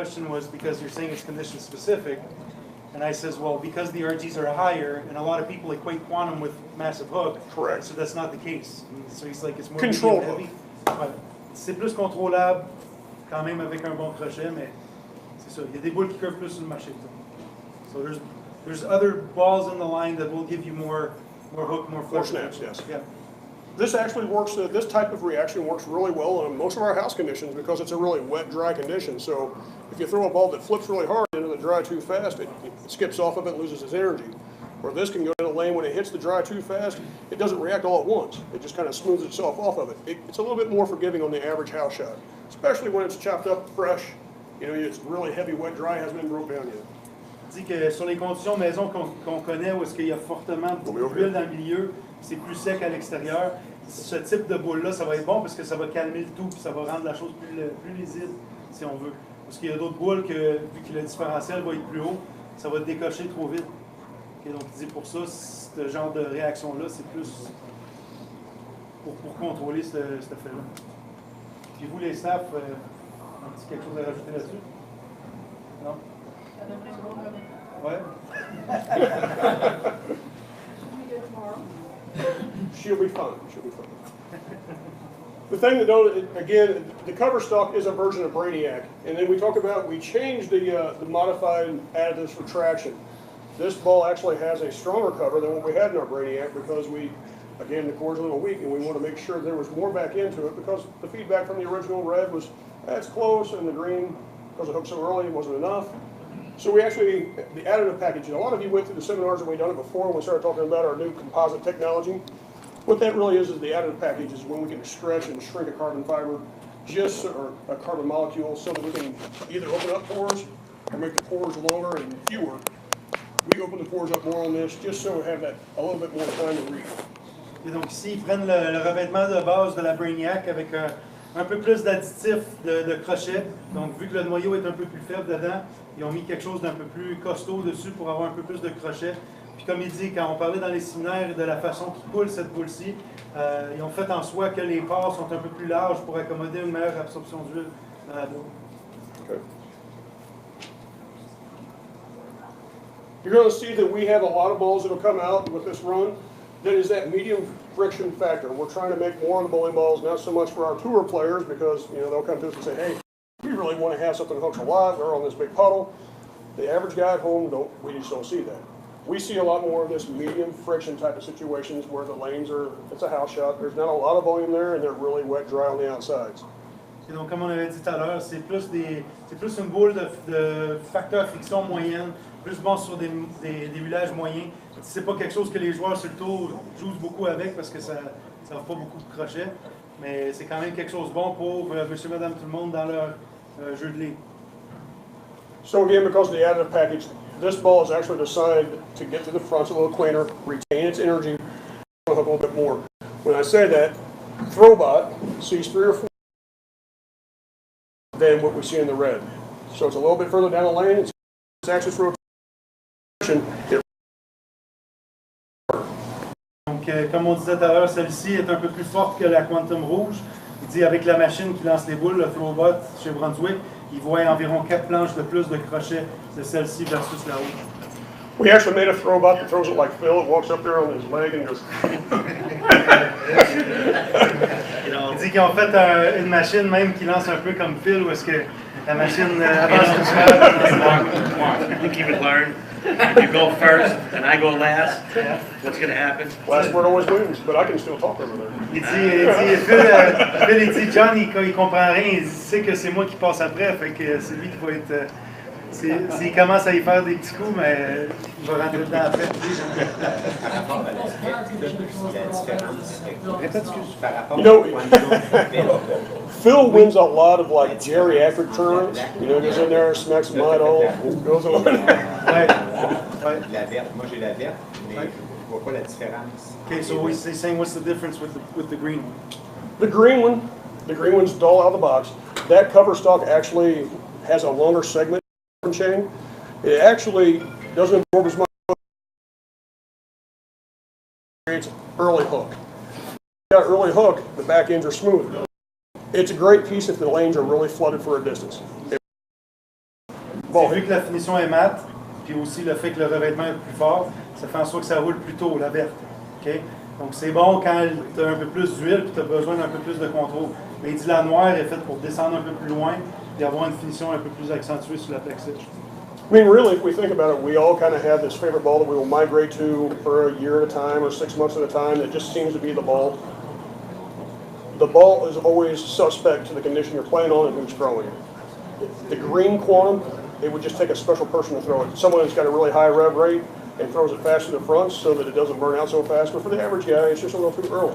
question was because you're saying it's condition specific, and I says, well, because the RGs are higher, and a lot of people equate quantum with massive hook. Correct. So that's not the case. And so he's like, it's more Controlled heavy. Ouais. C'est plus contrôlable, quand même avec un bon crochet, mais c'est ça. Il y a des boules qui curvent plus sur le marché. So there's other balls in the line that will give you more hook, more More flex. snaps, yes. Yeah. This actually works, this type of reaction works really well on most of our house conditions because it's a really wet, dry condition. So if you throw a ball that flips really hard into the dry too fast, it skips off of it and loses its energy. Or this can go in a lane when it hits the dry too fast, it doesn't react all at once. It just kind of smooths itself off of it. It's a little bit more forgiving on the average house shot, especially when it's chopped up fresh. You know, it's really heavy, wet, dry, hasn't been broke down yet. Dit que sur les conditions maison qu'on connaît, où est-ce qu'il y a fortement d'huile dans le milieu, c'est plus sec à l'extérieur, ce type de boule-là, ça va être bon parce que ça va calmer le tout, puis ça va rendre la chose plus lisible, si on veut. Parce qu'il y a d'autres boules que, vu que le différentiel va être plus haut, ça va décocher trop vite. Okay, donc il dit pour ça, ce genre de réaction-là, c'est plus pour contrôler cet effet-là. Puis vous, les staff, un petit quelque chose à rajouter là-dessus? Non? Ouais. She'll be fine. She'll be fine. The thing that don't, again, the cover stock is a version of Brainiac, and then we changed the modified additives for traction. This ball actually has a stronger cover than what we had in our Brainiac because again, the core's a little weak, and we want to make sure there was more back into it because the feedback from the original red was that's close, and the green, because it hooked so early, wasn't enough. So we actually, the additive packaging, a lot of you went through the seminars and we've done it before when we started talking about our new composite technology. What that really is the additive package is when we can stretch and shrink a carbon fiber, or a carbon molecule, so that we can either open up pores or make the pores longer and fewer. We open the pores up more on this just so we have that a little bit more time to read. Et donc ici, ils prennent le revêtement de base de la Brainiac avec un peu plus d'additif de crochet. Donc vu que le noyau est un peu plus faible dedans, ils ont mis quelque chose d'un peu plus costaud dessus pour avoir un peu plus de crochet. Puis comme il dit, quand on parlait dans les séminaires de la façon qu'il coule cette boule-ci, ils ont fait en soi que les pores sont un peu plus larges pour accommoder une meilleure absorption d'huile dans la boule. Okay. You're going to see that we have a lot of balls that will come out with this run. That is that medium friction factor. We're trying to make more on the bowling balls, not so much for our tour players because they'll come to us and say, hey, we really want to have something that hooks a lot. We're on this big puddle. The average guy at home, we just don't see that. We see a lot more of this medium friction type of situations where the lanes it's a house shot. There's not a lot of volume there, and they're really wet, dry on the outsides. Et donc, comme on avait dit tout à l'heure, c'est plus une boule de facteur friction moyenne, plus bon sur des huilages moyens. C'est pas quelque chose que les joueurs sur le tour jouent beaucoup avec parce que ça n'a pas beaucoup de crochets, mais c'est quand même quelque chose de bon pour monsieur, madame, tout le monde dans leur jeu de ligue. So again, because of the additive package, this ball is actually designed to get to the front a little cleaner, retain its energy, a little bit more. When I say that, Throwbot sees 3 or 4 than what we see in the red. So it's a little bit further down the lane. It's actually through Donc, comme on disait tout à l'heure, celle-ci est un peu plus forte que la Quantum rouge. Il dit avec la machine qui lance les boules, le Throwbot chez Brunswick, il voit environ 4 planches de plus de crochet de celle-ci versus la rouge. We actually made a Throwbot that throws it like Phil. It walks up there on his leg and goes. Il dit qu'ils ont fait une machine même qui lance un peu comme Phil, où est-ce que la machine avance tout seul. I think you would learn. If you go first and I go last, what's going to happen? Last word always wins, but I can still talk over there. Il dit, John, il comprend rien, il sait que c'est moi qui passe après, fait que c'est lui qui va être... S'il commence à y faire des petits coups, mais il va rentrer dedans après. Par rapport à la différence, par rapport Phil wins a lot of like geriatric tournaments. Goes in there, smacks some mud all, goes on. Ouais. La verte, moi j'ai la verte, mais je ne vois pas la différence. Okay, so he's saying what's the difference with the green one? The green one's dull out of the box. That cover stock actually has a longer segment chain. It actually doesn't absorb as much. It's early hook. Got early hook, the back ends are smooth. It's a great piece if the lanes are really flooded for a distance. ball Vu hit. que la finition est mate, puis aussi le fait que le revêtement est plus fort, ça fait en sorte que ça roule plus tôt, la verte. OK? Donc c'est bon quand tu as un peu plus d'huile et tu as besoin d'un peu plus de contrôle. Mais il dit la noire est faite pour descendre un peu plus loin et avoir une finition un peu plus accentuée sur la plaque sèche. I mean, really, if we think about it, we all kind of have this favorite ball that we will migrate to for a year at a time or 6 months at a time that just seems to be the ball. The ball is always suspect to the condition you're playing on and who's throwing it. The green quantum, it would just take a special person to throw it. Someone that's got a really high rev rate and throws it fast to the front so that it doesn't burn out so fast. But for the average guy, it's just a little too early.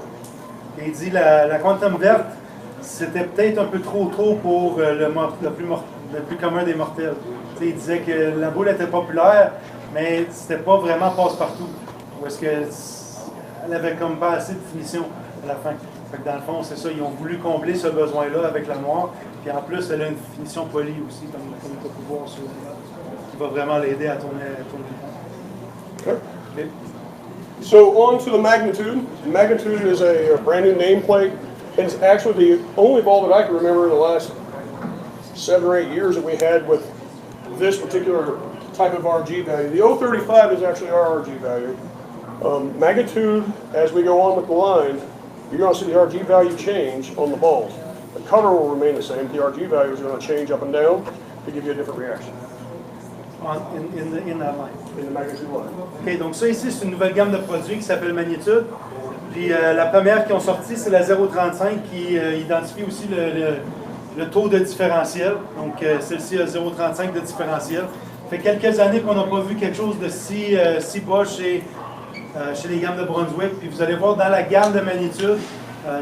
Et il dit la quantum verte, c'était peut-être un peu trop tôt pour le plus commun des mortels. T'sais, il disait que la boule était populaire, mais c'était pas vraiment passe-partout. Ou est-ce qu'elle avait comme pas assez de finition à la fin. Fait que dans le fond, c'est ça, ils ont voulu combler ce besoin-là avec la noire. Puis en plus, elle a une finition polie aussi, comme tu peux voir sur qui va vraiment l'aider à tourner le Okay. okay. So on to the Magnitude. Magnitude is a brand new nameplate, and it's actually the only ball that I can remember in the last 7 or 8 years that we had with this particular type of RG value. The 035 is actually our RG value. Magnitude, as we go on with the line, you're going to see the RG value change on the balls. The cover will remain the same. The RG values are going to change up and down to give you a different reaction In that line. in the Magnitude line. OK, donc ça ici, c'est une nouvelle gamme de produits qui s'appelle Magnitude. Puis la première qui ont sorti, c'est la 035 qui identifie aussi le taux de différentiel. Donc celle-ci a 0,35 de différentiel. Ça fait quelques années qu'on n'a pas vu quelque chose de si bas chez les gammes de Brunswick. Puis vous allez voir dans la gamme de Magnitude,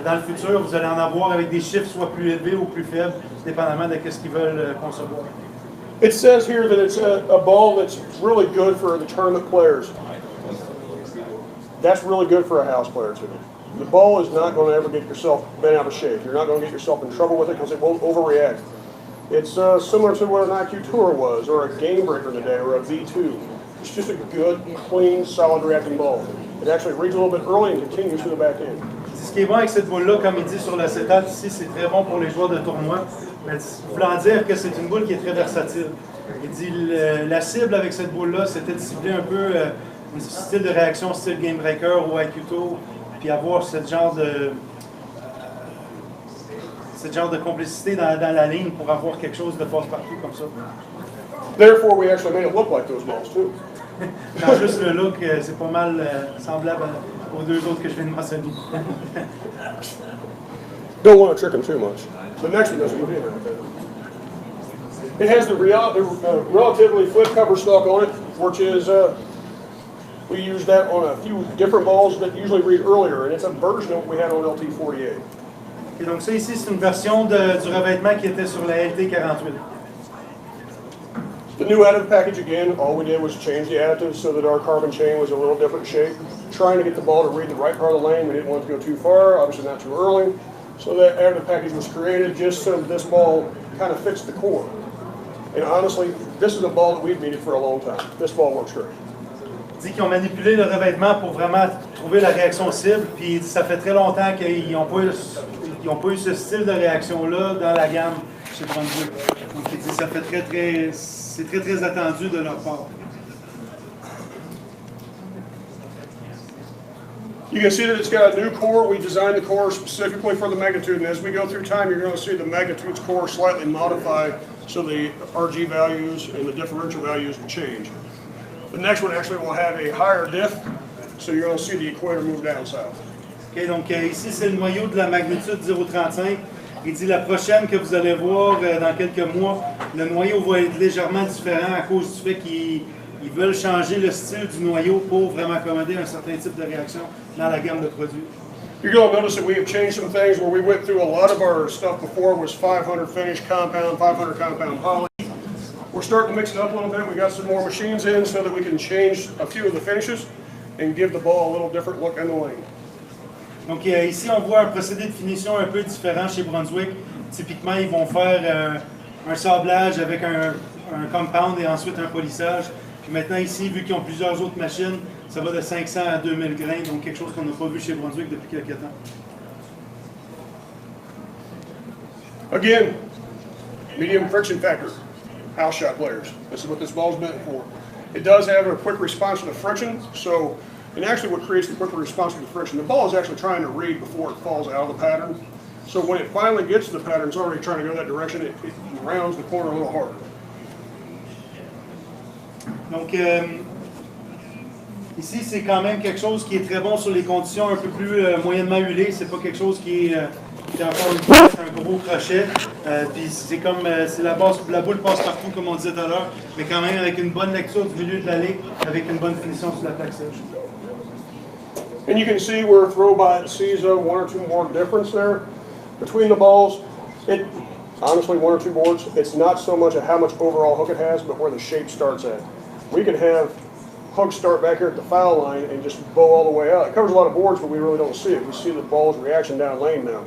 dans le futur, vous allez en avoir avec des chiffres soit plus élevés ou plus faibles, dépendamment de ce qu'ils veulent concevoir. It says here that it's a ball that's really good for the tournament players. That's really good for a house player too. The ball is not going to ever get yourself bent out of shape. You're not going to get yourself in trouble with it because it won't overreact. It's similar to what an IQ Tour was, or a Game Breaker today, or a V2. It's just a good, clean, solid reacting ball. It actually reads a little bit early and continues to the back end. Ce qui est bon avec cette boule-là, comme il dit sur l'acétate ici, c'est très bon pour les joueurs de tournoi. Mais voulant dire que c'est une boule qui est très versatile. Il dit la cible avec cette boule-là, c'était de cibler un peu un style de réaction, style Game Breaker ou IQ Tour, puis avoir ce genre de complicité dans la ligne pour avoir quelque chose de passe-partout comme ça. Therefore, we actually made it look like those balls too. En juste le look, c'est pas mal semblable aux deux autres que je viens de mentionner. Don't want to trick them too much. The next one doesn't do anything like that. It has the relatively flip cover stock on it, which is, we use that on a few different balls that usually read earlier, and it's a version of what we had on LT48. Et donc ça ici, c'est une version du revêtement qui était sur la LT48. The new additive package, again, all we did was change the additives so that our carbon chain was a little different shape. Trying to get the ball to read the right part of the lane. We didn't want it to go too far, obviously not too early. So that additive package was created just so that this ball kind of fits the core. And honestly, this is a ball that we've needed for a long time. This ball works great. Il dit qu'ils ont manipulé le revêtement pour vraiment trouver la réaction cible, puis il dit ça fait très longtemps qu'ils n'ont pas eu ce style de réaction-là dans la gamme chez Brunswick. Donc il dit ça fait c'est très attendu de leur part. You can see that it's got a new core. We designed the core specifically for the Magnitude, and as we go through time, you're going to see the Magnitude's core slightly modified so the RG values and the differential values will change. The next one actually will have a higher diff, so you're going to see the equator move down south. Okay, donc ici, c'est le noyau de la Magnitude 035. Il dit la prochaine que vous allez voir dans quelques mois, le noyau va être légèrement différent à cause du fait qu'ils veulent changer le style du noyau pour vraiment accommoder un certain type de réaction dans la gamme de produits. You're going to notice that we have changed some things where we went through a lot of our stuff before was 500 finish compound, 500 compound poly. We're starting to mix it up a little bit. We got some more machines in so that we can change a few of the finishes and give the ball a little different look in the lane. Donc ici, on voit un procédé de finition un peu différent chez Brunswick. Typiquement, ils vont faire un sablage avec un compound et ensuite un polissage. Puis maintenant, ici, vu qu'ils ont plusieurs autres machines, ça va de 500 à 2000 grains, donc quelque chose qu'on n'a pas vu chez Brunswick depuis quelques temps. Again, medium friction factor. house shot players. This is what this ball's meant for. It does have a quick response to the friction, so, and actually what creates the quicker response to the friction, the ball is actually trying to read before it falls out of the pattern. So when it finally gets to the pattern, it's already trying to go that direction, it rounds the corner a little harder. Donc, ici, c'est quand même quelque chose qui est très bon sur les conditions un peu plus moyennement huilées. C'est pas quelque chose qui est encore une fois un gros crochet. Puis c'est comme, c'est la boule passe partout, comme on disait tout à l'heure, mais quand même avec une bonne lecture du milieu de la ligue, avec une bonne finition sur la plaque sèche. And you can see where Throwbot sees a 1 or 2 more difference there between the balls. It honestly, 1 or 2 boards. It's not so much at how much overall hook it has, but where the shape starts at. We could have hooks start back here at the foul line and just bow all the way out. It covers a lot of boards, but we really don't see it. We see the ball's reaction down lane now.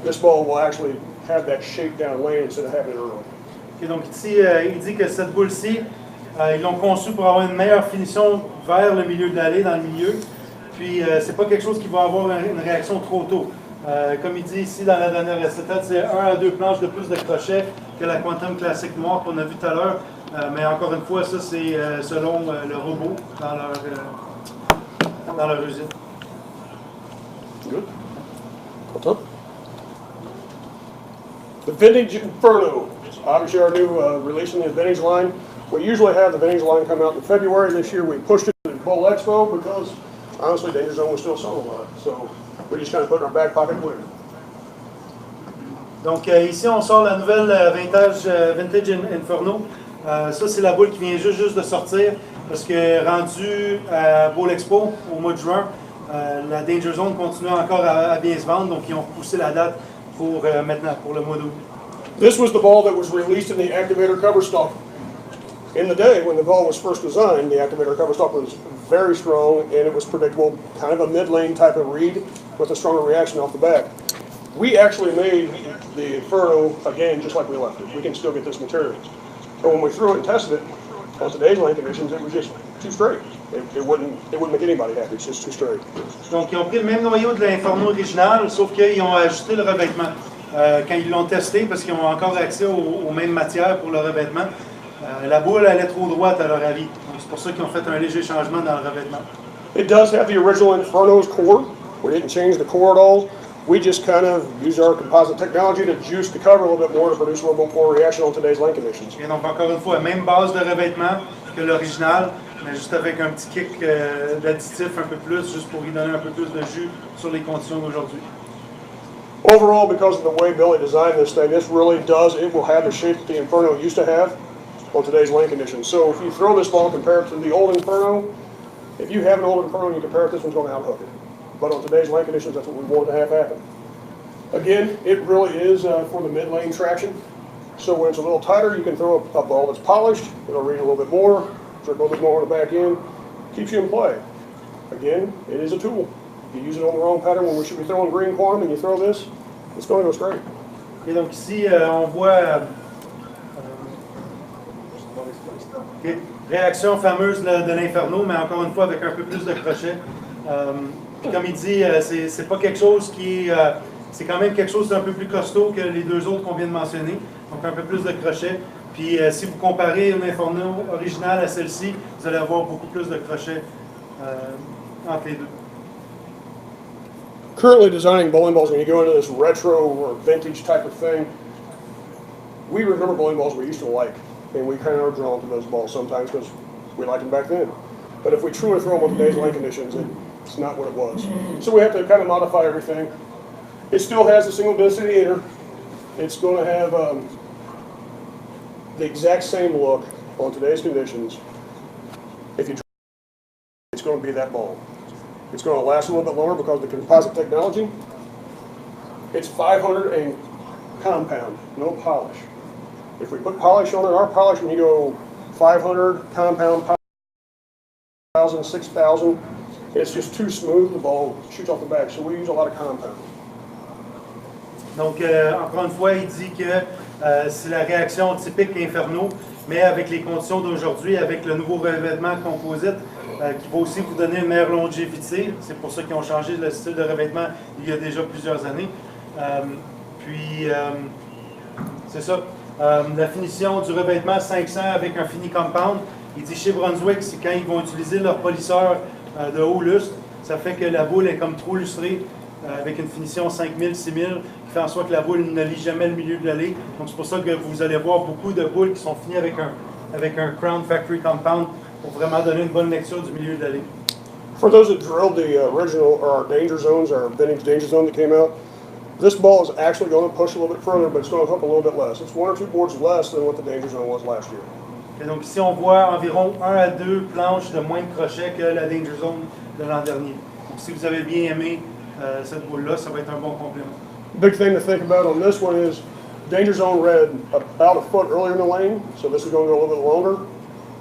This ball will actually have that shape down lane instead of having it early. Okay, donc ici, il dit que cette boule-ci, ils l'ont conçue pour avoir une meilleure finition vers le milieu de l'allée, dans le milieu. Puis, c'est pas quelque chose qui va avoir une réaction trop tôt. Comme il dit ici dans la dernière recette, c'est 1 à 2 planches de plus de crochet que la Quantum classique noire qu'on a vu tout à l'heure. Mais encore une fois, ça c'est selon le robot dans leur usine. Good. What's up? The Vintage Inferno. Obviously our new release in the Vintage line. We usually have the Vintage line come out in February. This year we pushed it to the Bowl Expo because honestly Danger Zone was still selling a lot. So we just kind of put it in our back pocket and waited. Donc ici on sort la nouvelle Vintage Inferno. Ça c'est la boule qui vient juste de sortir parce que rendue à Bowl Expo au mois de juin, la Danger Zone continue encore à bien se vendre, donc ils ont repoussé la date pour maintenant, pour le mois d'août. This was the ball that was released in the activator cover stock. In the day when the ball was first designed, the activator cover stock was very strong and it was predictable, kind of a mid-lane type of read with a stronger reaction off the back. We actually made the Inferno again just like we left it. We can still get this material. But when we threw it and tested it on today's lane conditions, it was just too straight. It wouldn't make anybody happy. It's just too straight. Donc ils ont pris le même noyau de l'Inferno original, sauf qu'ils ont ajusté le revêtement. Quand ils l'ont testé, parce qu'ils ont encore accès aux mêmes matières pour le revêtement, la boule allait trop droite à leur avis. Donc c'est pour ça qu'ils ont fait un léger changement dans le revêtement. It does have the original Inferno's core. We didn't change the core at all. We just kind of used our composite technology to juice the cover a little bit more to produce a little bit more reaction on today's lane conditions. Et donc encore une fois, même base de revêtement que l'original, mais juste avec un petit kick d'additif un peu plus, juste pour y donner un peu plus de jus sur les conditions d'aujourd'hui. Overall, because of the way Billy designed this thing, this really does, it will have the shape that the Inferno used to have on today's lane conditions. So if you throw this ball and compare it to the old Inferno, if you have an old Inferno and you compare it, this one's going to out-hook it. But on today's lane conditions, that's what we want to have happen. Again, it really is for the mid-lane traction. So when it's a little tighter, you can throw a ball that's polished. It'll read a little bit more, drip a little bit more on the back end, keeps you in play. Again, it is a tool. If you use it on the wrong pattern when we should be throwing green quantum and you throw this, it's going to go straight. Et donc ici, on voit réaction fameuse de l'Inferno, mais encore une fois avec un peu plus de crochet. Comme il dit, c'est pas quelque chose qui c'est quand même quelque chose d'un peu plus costaud que les deux autres qu'on vient de mentionner, donc un peu plus de crochet. Puis si vous comparez l'Inferno original à celle-ci, vous allez avoir beaucoup plus de crochet entre les deux. Currently designing bowling balls, when you go into this retro or vintage type of thing, we remember bowling balls we used to like, and we kind of are drawn to those balls sometimes because we liked them back then. But if we truly throw them on today's lane conditions, it's not what it was. So we have to kind of modify everything. It still has a single density inner. It's going to have the exact same look on today's conditions. If you try, it's going to be that ball. It's going to last a little bit longer because of the composite technology. It's 500 and compound, no polish. If we put polish on it, our polish, when you go 500 compound, 1,000, 6,000, it's just too smooth, the ball shoots off the back, so we use a lot of compound. Donc, encore une fois, il dit que c'est la réaction typique Inferno, mais avec les conditions d'aujourd'hui, avec le nouveau revêtement composite, qui va aussi vous donner une meilleure longévité. C'est pour ça qu'ils ont changé le style de revêtement il y a déjà plusieurs années. Puis, c'est ça. La finition du revêtement 500 avec un fini compound. Il dit chez Brunswick, c'est quand ils vont utiliser leur polisseur de haut lustre, ça fait que la boule est comme trop lustrée avec une finition 5000, 6000, qui fait en sorte que la boule ne lit jamais le milieu de l'allée. Donc c'est pour ça que vous allez voir beaucoup de boules qui sont finies avec un Crown Factory Compound pour vraiment donner une bonne lecture du milieu de l'allée. For those that drilled the original, or our danger zones, our vintage danger zone that came out, this ball is actually going to push a little bit further, but it's going to hook a little bit less. It's 1 or 2 boards less than what the danger zone was last year. Et donc ici, on voit environ 1 à 2 planches de moins de crochet que la danger zone de l'an dernier. Donc si vous avez bien aimé cette boule-là, ça va être un bon complément. Big thing to think about on this one is danger zone read about a foot earlier in the lane, so this is going to go a little bit longer.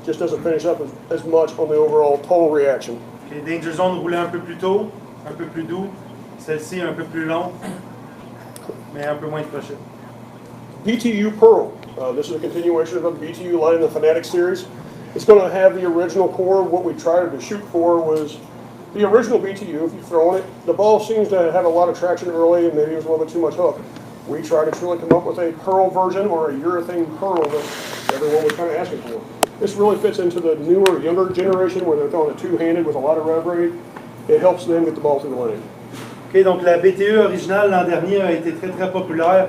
Just doesn't finish up as much on the overall total reaction. Les danger zones roulaient un peu plus tôt, un peu plus doux. Celle-ci un peu plus long, mais un peu moins de crochet. BTU Pearl. This is a continuation of a BTU line in the Fanatic series. It's going to have the original core. What we tried to shoot for was the original BTU. If you throw it, the ball seems to have a lot of traction early and maybe it was a little bit too much hook. We tried to truly come up with a pearl version or a urethane pearl that everyone was kind of asking for. This really fits into the newer, younger generation where they're throwing it two-handed with a lot of rev rate. It helps them get the ball through the lane. OK, donc la BTE originale l'an dernier a été très très populaire.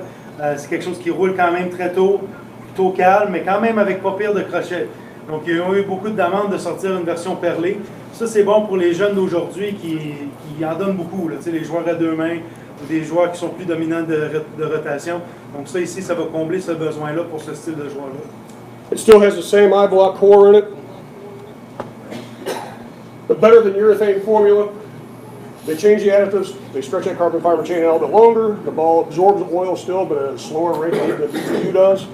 C'est quelque chose qui roule quand même très tôt, plutôt calme, mais quand même avec pas pire de crochet. Donc il y a eu beaucoup de demandes de sortir une version perlée. Ça c'est bon pour les jeunes d'aujourd'hui qui en donnent beaucoup, là, les joueurs à 2 mains ou des joueurs qui sont plus dominants de rotation. Donc ça ici, ça va combler ce besoin-là pour ce style de joueur-là. It still has the same I-block core in it. But better than urethane formula, they change the additives, they stretch that carbon fiber chain out a little bit longer, the ball absorbs oil still, but at a slower rate than the BTU does.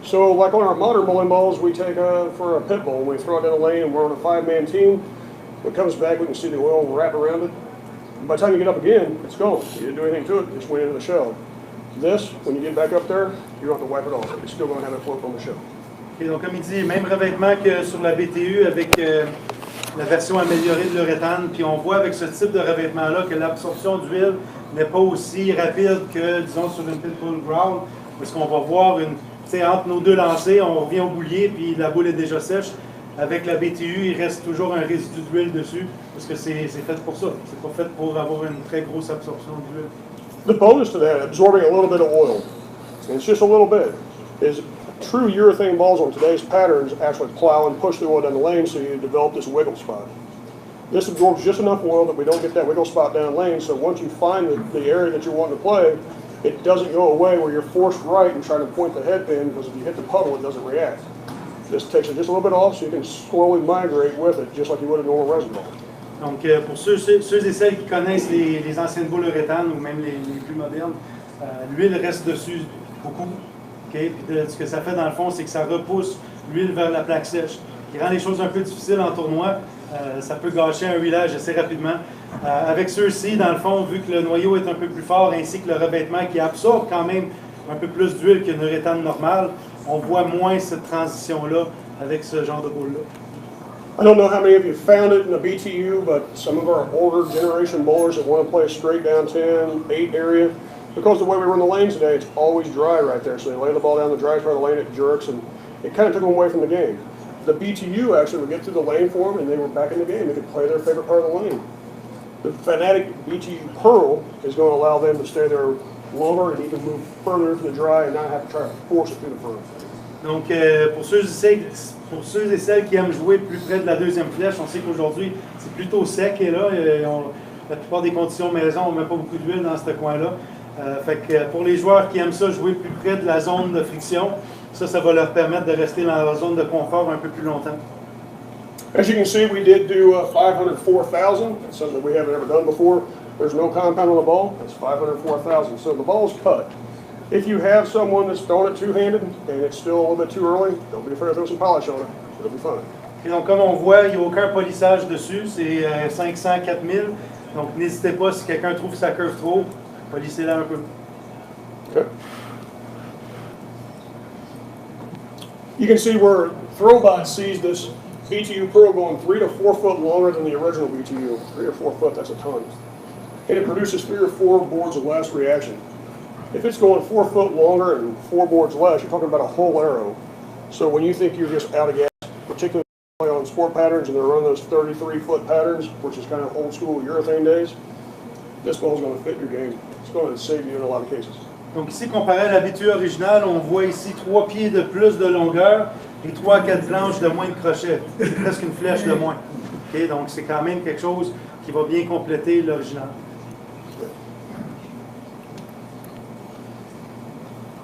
So like on our modern bowling balls, we take for a pit bowl, we throw it down the lane and we're on a 5-man team. When it comes back, we can see the oil wrap around it. And by the time you get up again, it's gone. You didn't do anything to it, it just went into the shell. This, when you get back up there, you don't have to wipe it off. It's still going to have it float on the shell. Okay, donc comme il dit, même revêtement que sur la BTU avec la version améliorée de l'uréthane. Puis on voit avec ce type de revêtement-là que l'absorption d'huile n'est pas aussi rapide que, disons, sur une pitbull ground, parce qu'on va voir entre nos deux lancers, on revient au boulier, puis la boule est déjà sèche. Avec la BTU, il reste toujours un résidu d'huile dessus, parce que c'est fait pour ça. C'est pas fait pour avoir une très grosse absorption d'huile. The bonus to that, absorbing a little bit of oil, and it's just a little bit, is true urethane balls on today's patterns actually plow and push the oil down the lane so you develop this wiggle spot. This absorbs just enough oil that we don't get that wiggle spot down the lane, so once you find the area that you're wanting to play, it doesn't go away where you're forced right and trying to point the head pin, because if you hit the puddle, it doesn't react. This takes it just a little bit off so you can slowly migrate with it, just like you would a normal resin ball. Donc, pour ceux et celles qui connaissent les anciennes boules uréthanes ou même les plus modernes, l'huile reste dessus beaucoup. Okay? Puis ce que ça fait dans le fond, c'est que ça repousse l'huile vers la plaque sèche, qui rend les choses un peu difficiles en tournoi. Ça peut gâcher un huilage assez rapidement. Avec ceux-ci, dans le fond, vu que le noyau est un peu plus fort, ainsi que le revêtement qui absorbe quand même un peu plus d'huile qu'une uréthane normale, on voit moins cette transition-là avec ce genre de boule-là. I don't know how many of you found it in the BTU, but some of our older generation bowlers that want to play straight down 10, 8 area, because the way we run the lanes today, it's always dry right there. So they lay the ball down the dry part of the lane, it jerks, and it kind of took them away from the game. The BTU actually would get through the lane for them, and they were back in the game. They could play their favorite part of the lane. The Fanatic BTU Pearl is going to allow them to stay there longer and even move further into the dry and not have to try to force it through the front. Donc, pour ceux et celles qui aiment jouer plus près de la deuxième flèche, on sait qu'aujourd'hui, c'est plutôt sec et là, la plupart des conditions maison, on ne met pas beaucoup d'huile dans ce coin-là. Fait que pour les joueurs qui aiment ça, jouer plus près de la zone de friction, ça va leur permettre de rester dans la zone de confort un peu plus longtemps. As you can see, we did do 504,000. That's something that we haven't ever done before. There's no compound on the ball. It's 504,000. So the ball's cut. If you have someone that's throwing it two-handed and it's still a little bit too early, don't be afraid to throw some polish on it. It'll be fine. Et donc, comme on voit, il n'y a aucun polissage dessus. C'est 500, 4000. Donc, n'hésitez pas, si quelqu'un trouve sa curve trop, polissez-la un peu. Okay. You can see where Throwbot sees this BTU Pearl going 3 to 4 foot longer than the original BTU. 3 or 4 foot, that's a ton. And it produces 3 or 4 boards of last reaction. If it's going 4 foot longer and 4 boards less, you're talking about a whole arrow. So when you think you're just out of gas, particularly on sport patterns and they're running those 33-foot patterns, which is kind of old school urethane days, this ball's going to fit your game. It's going to save you in a lot of cases. Donc ici, comparé à l'habitude originale, on voit ici 3 pieds de plus de longueur et 3 à 4 planches de moins de crochet. Presque une flèche de moins. Okay, donc c'est quand même quelque chose qui va bien compléter l'original.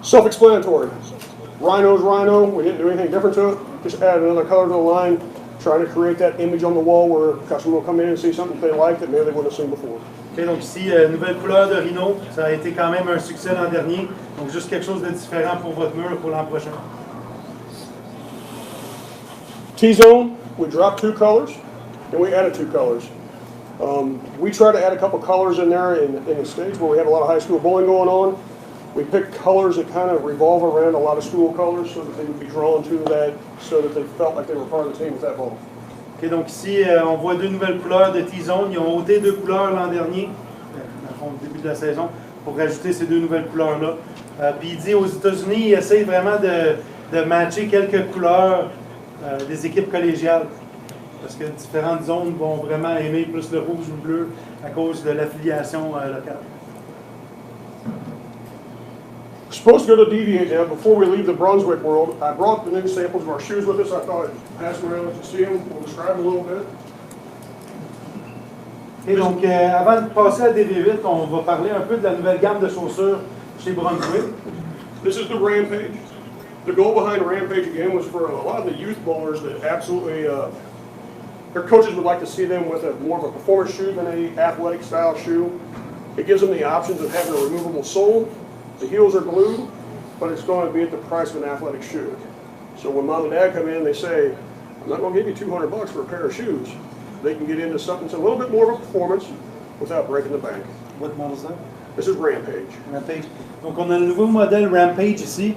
Self-explanatory. Rhino's rhino. We didn't do anything different to it. Just added another color to the line, trying to create that image on the wall where a customer will come in and see something they like that maybe they wouldn't have seen before. Okay, donc ici, nouvelle couleur de Rhino. Ça a été quand même un succès l'an dernier. Donc juste quelque chose de différent pour votre mur pour l'an prochain. T-zone, we dropped 2 colors and we added 2 colors. We try to add a couple colors in there in the States where we have a lot of high school bowling going on. We picked colors that kind of revolve around a lot of school colors so that they would be drawn to that, so that they felt like they were part of the team with that ball. Okay, donc ici, on voit 2 nouvelles couleurs de T-zone. Ils ont ôté 2 couleurs l'an dernier, au début de la saison, pour rajouter ces 2 nouvelles couleurs-là. Puis il dit aux États-Unis, ils essayent vraiment de matcher quelques couleurs des équipes collégiales. Parce que différentes zones vont vraiment aimer plus le rouge ou le bleu à cause de l'affiliation locale. We're supposed to go to DV8 now. Before we leave the Brunswick world, I brought the new samples of our shoes with us. I thought I'd pass them around to see them. We'll describe them a little bit. Et donc, avant de passer à DV8, on va parler un peu de la nouvelle gamme de chaussures chez Brunswick. This is the Rampage. The goal behind Rampage, again, was for a lot of the youth bowlers that absolutely, their coaches would like to see them with more of a performance shoe than an athletic style shoe. It gives them the options of having a removable sole. The heels are glued, but it's going to be at the price of an athletic shoe. So when mom and dad come in, they say, I'm not going to give you $200 for a pair of shoes. They can get into something that's a little bit more of a performance without breaking the bank. What model is that? This is Rampage. Rampage. Donc, on a le nouveau modèle Rampage ici.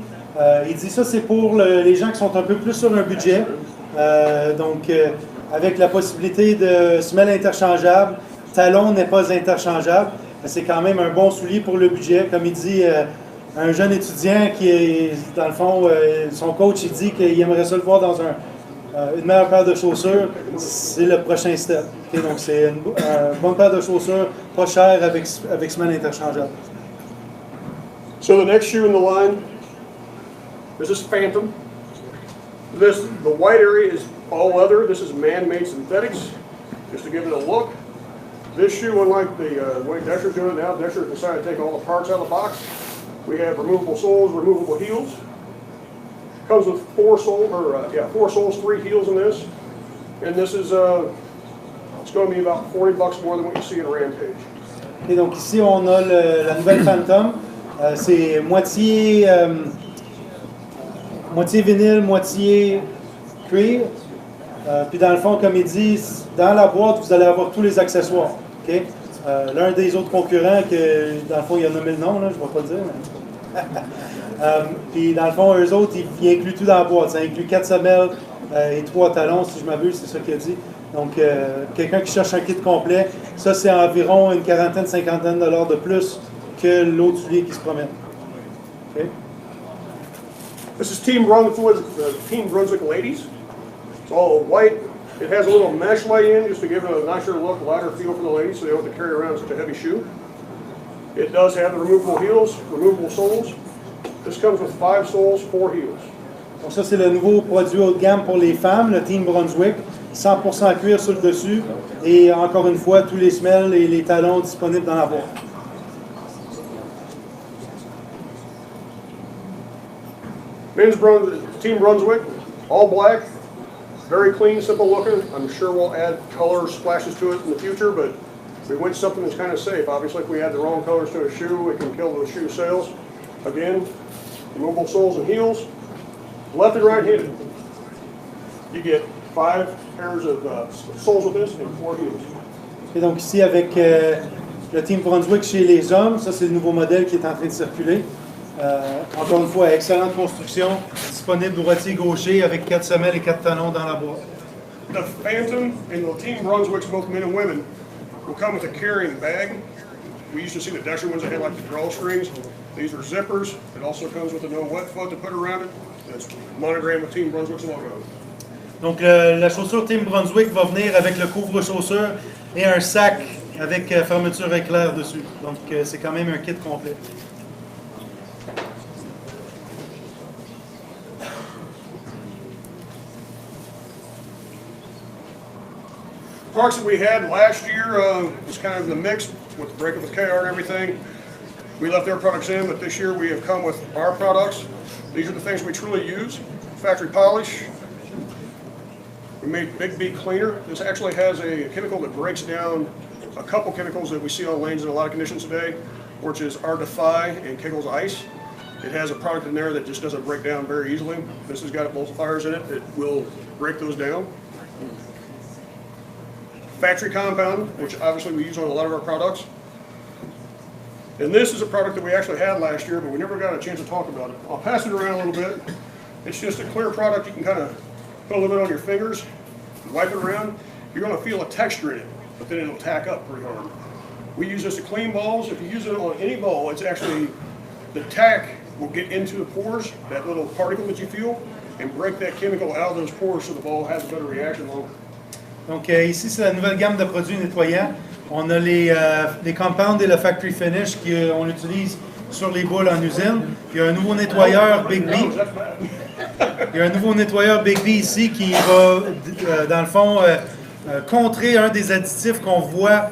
Il dit ça, c'est pour les gens qui sont un peu plus sur un budget. Avec la possibilité de semelle interchangeable, talon n'est pas interchangeable. C'est quand même un bon soulier pour le budget. Comme il dit, un jeune étudiant qui est, dans le fond, son coach, il dit qu'il aimerait ça le voir dans une meilleure paire de chaussures. C'est le prochain step. Okay, donc, c'est une bonne paire de chaussures, pas chère, avec semelle interchangeable. So the next shoe in the line, this is Phantom. The white area is all leather. This is man-made synthetics, just to give it a look. This shoe, unlike the way Dexter's doing it now, Dexter decided to take all the parts out of the box. We have removable soles, removable heels. Comes with 4 soles, 3 heels in this. And this is, it's going to be about $40 more than what you see in Rampage. Et donc ici, on a la nouvelle Phantom. C'est moitié vinyle, moitié cuir. Puis dans le fond, comme il dit, dans la boîte, vous allez avoir tous les accessoires. Okay? L'un des autres concurrents, que dans le fond, il a nommé le nom, là, je ne vais pas le dire. Mais... puis dans le fond, eux autres, ils incluent tout dans la boîte. Ça inclut 4 semelles et 3 talons, si je m'abuse, c'est ça qu'il a dit. Donc, quelqu'un qui cherche un kit complet, ça, c'est environ une quarantaine, cinquantaine de dollars de plus que l'autre soulier qui se promène. Okay? This is Team Brunswick Ladies. It's all white. It has a little mesh lay-in just to give it a nicer look, lighter feel for the ladies so they don't have to carry around such a heavy shoe. It does have the removable heels, removable soles. This comes with 5 soles, 4 heels. Donc ça, c'est le nouveau produit haut de gamme pour les femmes, le Team Brunswick. 100% cuir sur le dessus. Et encore une fois, tous les semelles et les talons disponibles dans la boîte. Team Brunswick, all black. Very clean, simple looking. I'm sure we'll add color splashes to it in the future, but we went something that's kind of safe. Obviously, if we add the wrong colors to a shoe, it can kill the shoe sales. Again, removable soles and heels. Left and right-handed. You get 5 pairs of soles with this and 4 heels. Et donc ici, avec le Team Brunswick chez les hommes, ça c'est le nouveau modèle qui est en train de circuler. Encore une fois, excellente construction, disponible droitier-gaucher avec 4 semelles et 4 talons dans la boîte. The Phantom and the Team Brunswicks, both men and women, will come with a carrying bag. We used to see the Dexter ones that had like the drawstrings. These are zippers. It also comes with a no wet foot to put around it. It's monogrammed with Team Brunswick's logo. Donc la chaussure Team Brunswick va venir avec le couvre-chaussure et un sac avec fermeture éclair dessus. Donc c'est quand même un kit complet. Products that we had last year was kind of in the mix with the breakup with KR and everything. We left their products in, but this year we have come with our products. These are the things we truly use. Factory polish. We made Big B Cleaner. This actually has a chemical that breaks down a couple chemicals that we see on lanes in a lot of conditions today, which is our Defy and Kegel's Ice. It has a product in there that just doesn't break down very easily. This has got emulsifiers in it that will break those down. Factory compound, which obviously we use on a lot of our products. And this is a product that we actually had last year, but we never got a chance to talk about it. I'll pass it around a little bit. It's just a clear product. You can kind of put a little bit on your fingers, wipe it around. You're going to feel a texture in it, but then it'll tack up pretty hard. We use this to clean balls. If you use it on any ball, it's actually, the tack will get into the pores, that little particle that you feel, and break that chemical out of those pores so the ball has a better reaction longer. Donc ici, c'est la nouvelle gamme de produits nettoyants. On a les compounds et le factory finish qu'on utilise sur les boules en usine. Il y a un nouveau nettoyeur Big B. Il y a un nouveau nettoyeur Big B ici qui va, dans le fond, contrer un des additifs qu'on voit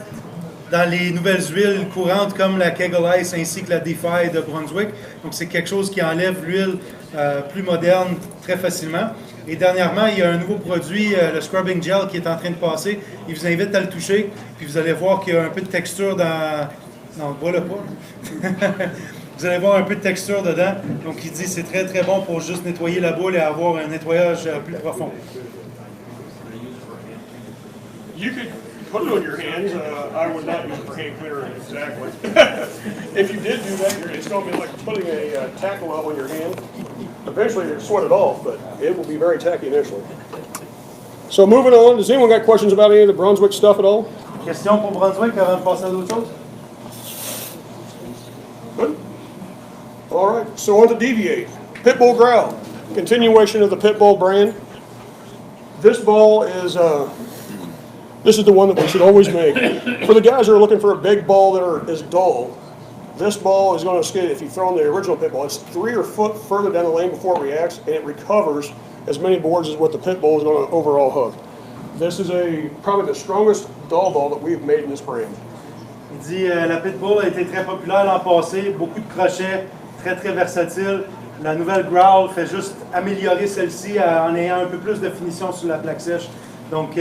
dans les nouvelles huiles courantes comme la Kegel Ice ainsi que la DV8 de Brunswick. Donc c'est quelque chose qui enlève l'huile plus moderne très facilement. Et dernièrement, il y a un nouveau produit, le Scrubbing Gel, qui est en train de passer. Il vous invite à le toucher, puis vous allez voir qu'il y a un peu de texture dans... Non, bois-le pas. Vous allez voir un peu de texture dedans. Donc il dit que c'est très très bon pour juste nettoyer la boule et avoir un nettoyage plus profond. You could put it on your hands. I would not use it for hand cleaner exactly. If you did do that, it's going to be like putting a tack glove on your hand. Eventually, you sweat it off, but it will be very tacky initially. So moving on, does anyone got questions about any of the Brunswick stuff at all? Question pour Brunswick avant de passer à d'autres choses? Good. All right, so on to DV8. Pitbull Growl, continuation of the Pitbull brand. This ball is, this is the one that we should always make. For the guys that are looking for a big ball that is dull, this ball is going to skid. If you throw in the original pit ball, it's 3 or 4 foot further down the lane before it reacts, and it recovers as many boards as what the pit bull is going to overall hook. This is probably the strongest dull ball that we've made in this brand. Il dit la Pitbull a été très populaire l'an passé, beaucoup de crochets, très très versatile. La nouvelle Growl fait juste améliorer celle-ci en ayant un peu plus de finition sur la plaque sèche. Donc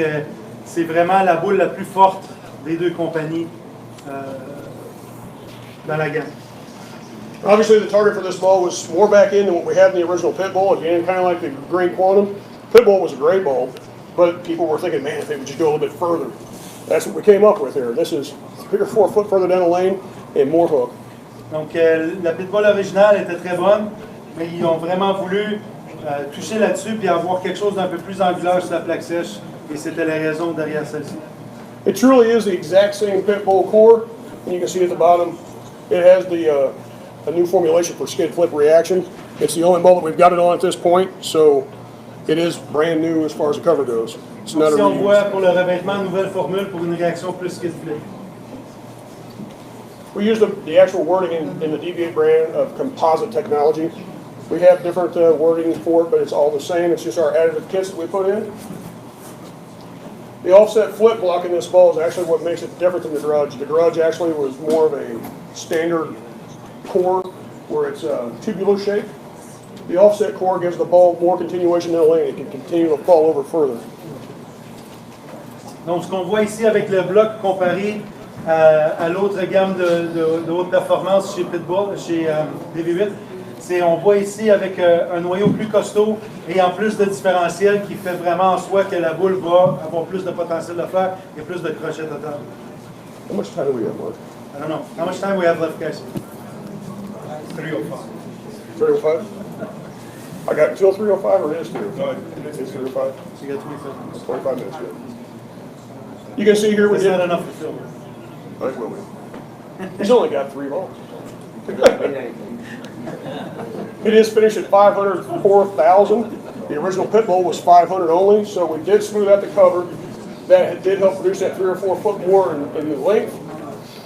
c'est vraiment la boule la plus forte des deux compagnies. Dans la gamme. Obviously, the target for this ball was more back in than what we had in the original Pit Bull. Again, kind of like the Green Quantum. Pit Bull was a great ball, but people were thinking, man, if they would just go a little bit further. That's what we came up with here. This is 3 or 4 foot further down the lane and more hook. Donc, la Pit Bull originale était très bonne, mais ils ont vraiment voulu toucher là-dessus et avoir quelque chose d'un peu plus angulaire sur la plaque sèche, et c'était la raison derrière celle-ci. It truly is the exact same Pit Bull core, and you can see at the bottom. It has a new formulation for skid flip reaction. It's the only ball that we've got it on at this point, so it is brand new as far as the cover goes. It's not a Si on reuse. voit pour le revêtement, nouvelle formule pour une réaction plus skid flip. We use the actual wording in the DV8 brand of composite technology. We have different wording for it, but it's all the same. It's just our additive kits that we put in. The offset flip block in this ball is actually what makes it different than the Grudge. The Grudge actually was more of a standard core where it's tubular shape. The offset core gives the ball more continuation in the lane. It can continue to fall over further. Donc, ce qu'on voit ici avec le bloc comparé à l'autre gamme de haute performance chez Pitbull, chez DV8, on voit ici avec un noyau plus costaud et en plus de différentiel qui fait vraiment en soi que la boule va avoir plus de potentiel de faire et plus de crochets total. How much time do we have, Mark? I don't know. How much time we have left, guys? 3:05. 3:05? I got until 3:05 or it is 3:05? No, it's 3:05. So you got 25 minutes. 25 minutes, good. You can see here we It's did. not enough to film. I will be. He's only got 3 balls. It is finished at 504,000. The original pit bowl was 500 only, so we did smooth out the cover. That did help produce that 3 or 4 foot more in the length,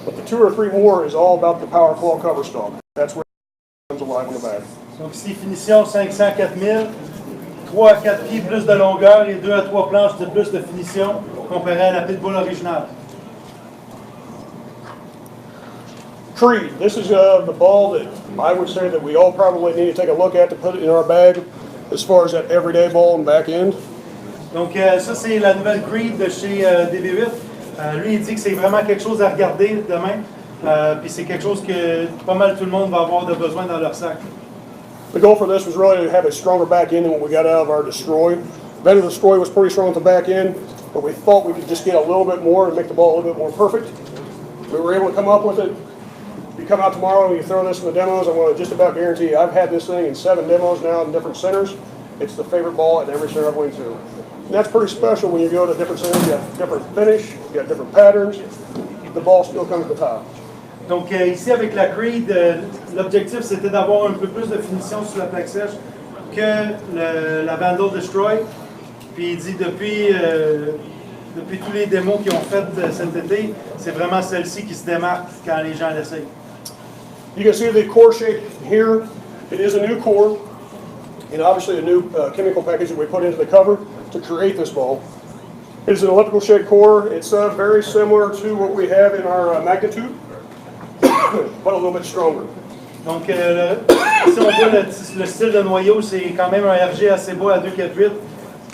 but the 2 or 3 more is all about the Power Claw cover stock. That's where it comes alive on the back. Donc ici, finition 500-4000, 3 à 4 pieds plus de longueur et 2 à 3 planches de plus de finition comparé à la pitbull originale. Creed, this is the ball that I would say that we all probably need to take a look at to put it in our bag as far as that everyday ball and back end. Donc ça, c'est la nouvelle Creed de chez DV8. Lui, il dit que c'est vraiment quelque chose à regarder demain. Puis c'est quelque chose que pas mal tout le monde va avoir de besoin dans leur sac. The goal for this was really to have a stronger back end than what we got out of our Destroy. Venom Destroy was pretty strong at the back end, but we thought we could just get a little bit more and make the ball a little bit more perfect. We were able to come up with it. If you come out tomorrow and you throw this in the demos, I want to just about guarantee you, I've had this thing in 7 demos now in different centers. It's the favorite ball at every center I've went to. And that's pretty special when you go to different centers. You have different finish, you got different patterns. The ball still comes to the top. Donc ici avec la Creed, l'objectif c'était d'avoir un peu plus de finition sur la plaque sèche que la Vandal Destroy. Puis il dit depuis tous les démos qu'ils ont fait cet été, c'est vraiment celle-ci qui se démarque quand les gens l'essayent. You can see the core shape here. It is a new core and obviously a new chemical package that we put into the cover to create this ball. It is an elliptical shaped core. It's very similar to what we have in our magnitude, but a little bit stronger. Donc si on voit le style de noyau, c'est quand même un RG assez bas à 2,48,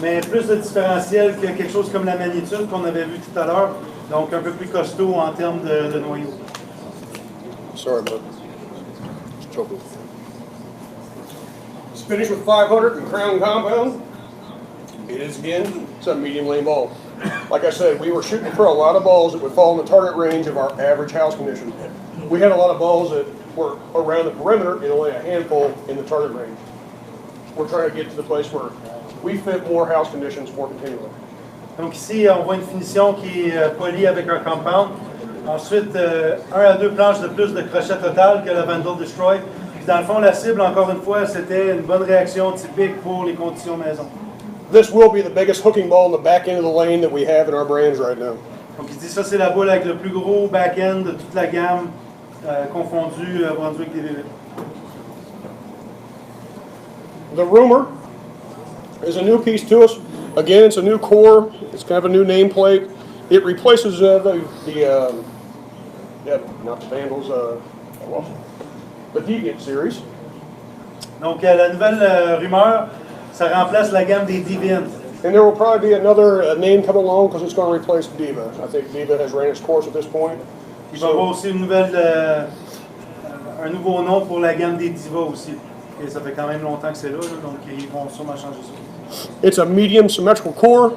mais plus de différentiel que quelque chose comme la magnitude qu'on avait vu tout à l'heure, donc un peu plus costaud en termes de noyau. Sorry about choking. It's finished with 500 and crown compound. It is again, it's a medium lane ball. Like I said, we were shooting for a lot of balls that would fall in the target range of our average house condition. We had a lot of balls that were around the perimeter and only a handful in the target range. We're trying to get to the place where we fit more house conditions more continually. Donc ici, on voit une finition qui est polie avec un compound. Ensuite, 1 à 2 planches de plus de crochet total que la Vandal Destroy. Puis dans le fond, la cible, encore une fois, c'était une bonne réaction typique pour les conditions maison. This will be the biggest hooking ball in the back end of the lane that we have in our brands right now. Donc il dit ça, c'est la boule avec le plus gros back-end de toute la gamme confondue Brunswick DV8. The Rumor is a new piece to us. Again, it's a new core. It's kind of a new nameplate. It replaces not the Vandals, the Deviant series. Donc la nouvelle rumeur, ça remplace la gamme des DV8. And there will probably be another name come along because it's going to replace Diva. I think Diva has ran its course at this point. Il va y avoir aussi un nouveau nom pour la gamme des Divas aussi. Et ça fait quand même longtemps que c'est là, donc ils vont sûrement changer ça. It's a medium symmetrical core.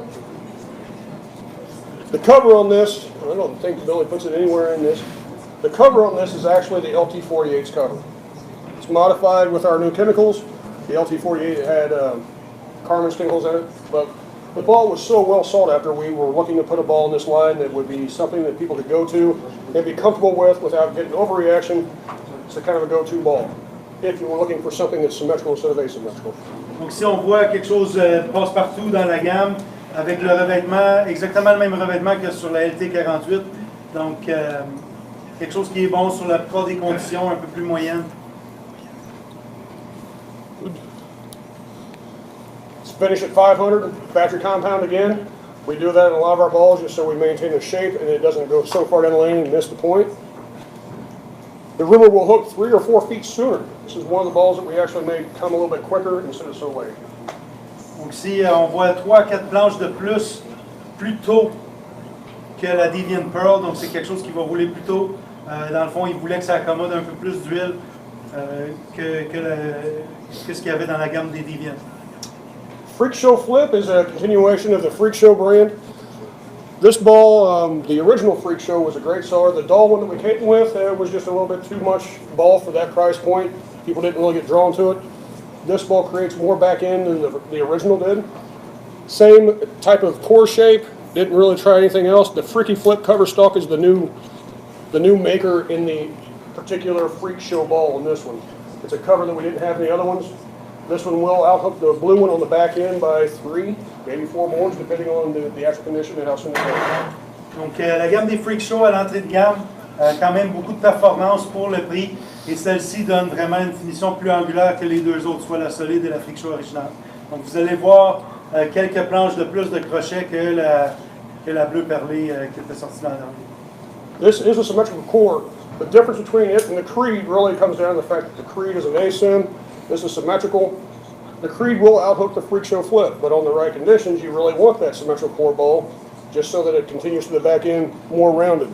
The cover on this, I don't think Billy puts it anywhere in this. The cover on this is actually the LT48's cover. It's modified with our new chemicals. The LT48 had Carmen's chemicals in it, but the ball was so well sought after. We were looking to put a ball in this line that would be something that people could go to and be comfortable with without getting overreaction. It's a kind of a go-to ball if you were looking for something that's symmetrical instead of asymmetrical. Donc si on voit quelque chose passe-partout dans la gamme, avec le revêtement, exactement le même revêtement que sur la LT48, donc quelque chose qui est bon sur la plupart des conditions un peu plus moyennes. It's finished at 500, factory compound again. We do that in a lot of our balls just so we maintain the shape and it doesn't go so far down the lane and miss the point. The Rumor will hook 3 or 4 feet sooner. This is one of the balls that we actually made come a little bit quicker instead of so late. Donc ici, on voit 3 à 4 planches de plus tôt que la Deviant Pearl, donc c'est quelque chose qui va rouler plus tôt. Dans le fond, il voulait que ça accommode un peu plus d'huile que ce qu'il y avait dans la gamme des Deviant. Freak Show Flip is a continuation of the Freak Show brand. This ball, the original Freak Show was a great seller. The Doll one that we came with was just a little bit too much ball for that price point. People didn't really get drawn to it. This ball creates more back end than the original did. Same type of core shape. Didn't really try anything else. The Freaky Flip cover stock is the new maker in the particular Freak Show ball in this one. It's a cover that we didn't have in the other ones. This one will outhook the blue one on the back end by 3, maybe 4 boards, depending on the actual condition and how soon it goes. Donc, la gamme des Freak Show à l'entrée de gamme, quand même beaucoup de performance pour le prix. Et celle-ci donne vraiment une finition plus angulaire que les deux autres, soit la solide et la Freak Show originale. Donc, vous allez voir quelques planches de plus de crochet que la bleue perlée qui était sortie dans l'an. This is a symmetrical core. The difference between it and the Creed really comes down to the fact that the Creed is an ASIM. This is symmetrical. The Creed will outhook the Freak Show flip, but on the right conditions, you really want that symmetrical core ball, just so that it continues to the back end more rounded.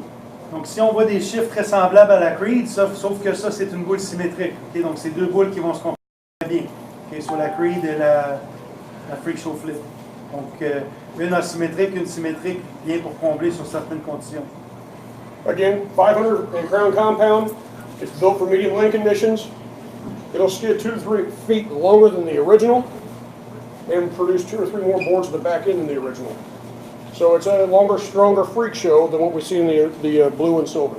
Donc, si on voit des chiffres très semblables à la Creed, sauf que ça, c'est une boule symétrique. Okay? Donc, c'est deux boules qui vont se compléter bien, okay? Sur la Creed et la Freak Show Flip. Donc, une asymétrique, une symétrique, bien pour combler sur certaines conditions. Again, 500 in crown compound. It's built for medium lane conditions. It'll skid 2 to 3 feet longer than the original and produce 2 or 3 more boards at the back end than the original. So it's a longer, stronger Freak Show than what we see in the blue and silver.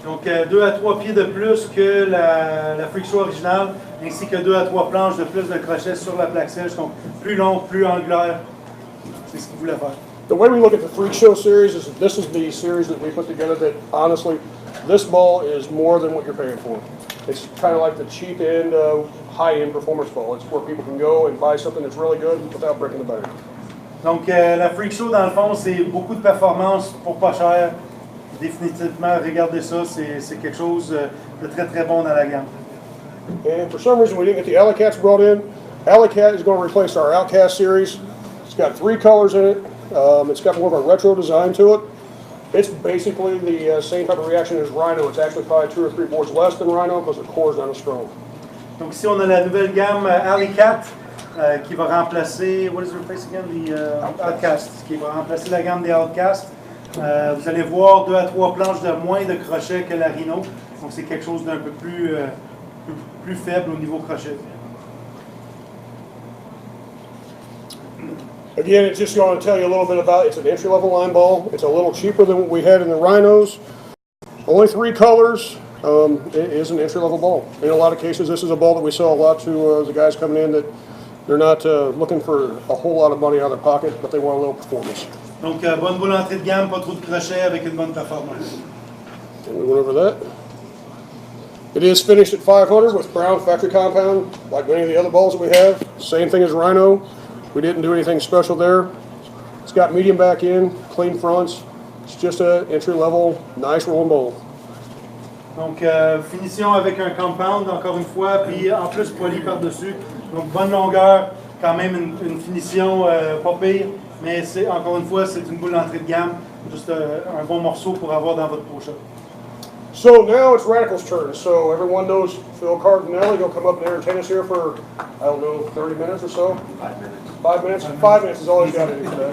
Donc, 2 à 3 pieds de plus que la Freak Show originale, ainsi que 2 à 3 planches de plus de crochets sur la plaque sèche. Donc, plus long, plus angulaire. C'est ce qu'il voulait faire. The way we look at the Freak Show series is this is the series that we put together that, honestly, this ball is more than what you're paying for. It's kind of like the cheap end, high-end performance ball. It's where people can go and buy something that's really good without breaking the bank. Donc, la Freak Show, dans le fond, c'est beaucoup de performance pour pas cher. Définitivement, regardez ça, c'est quelque chose de très très bon dans la gamme. And for some reason, we didn't get the Alley Cats brought in. Alley Cat is going to replace our Outcast series. It's got 3 colors in it. It's got more of a retro design to it. It's basically the same type of reaction as Rhino. It's actually probably 2 or 3 boards less than Rhino because the core is not as strong. Donc ici, on a la nouvelle gamme Alley Cat qui va remplacer, what is the replace again? The Outcast, qui va remplacer la gamme des Outcast. Vous allez voir 2 à 3 planches de moins de crochet que la Rhino. Donc c'est quelque chose d'un peu plus faible au niveau crochet. Again, it's just going to tell you a little bit about it's an entry-level line ball. It's a little cheaper than what we had in the Rhinos. Only 3 colors. It is an entry-level ball. In a lot of cases, this is a ball that we sell a lot to the guys coming in that they're not looking for a whole lot of money out of their pocket, but they want a little performance. Donc, bonne boule entrée de gamme, pas trop de crochet avec une bonne performance. And we went over that. It is finished at 500 with brown factory compound, like many of the other balls that we have. Same thing as Rhino. We didn't do anything special there. It's got medium back end, clean fronts. It's just an entry-level, nice rolling ball. Donc, finition avec un compound, encore une fois, puis en plus poli par-dessus. Donc, bonne longueur, quand même une finition pas pire, mais encore une fois, c'est une boule d'entrée de gamme. Juste un bon morceau pour avoir dans votre pochette. So now it's Radical's turn. So everyone knows Phil Cardinelli. He'll come up and entertain us here for, I don't know, 30 minutes or so? 5 minutes. 5 minutes? 5 minutes is all he's got to do today.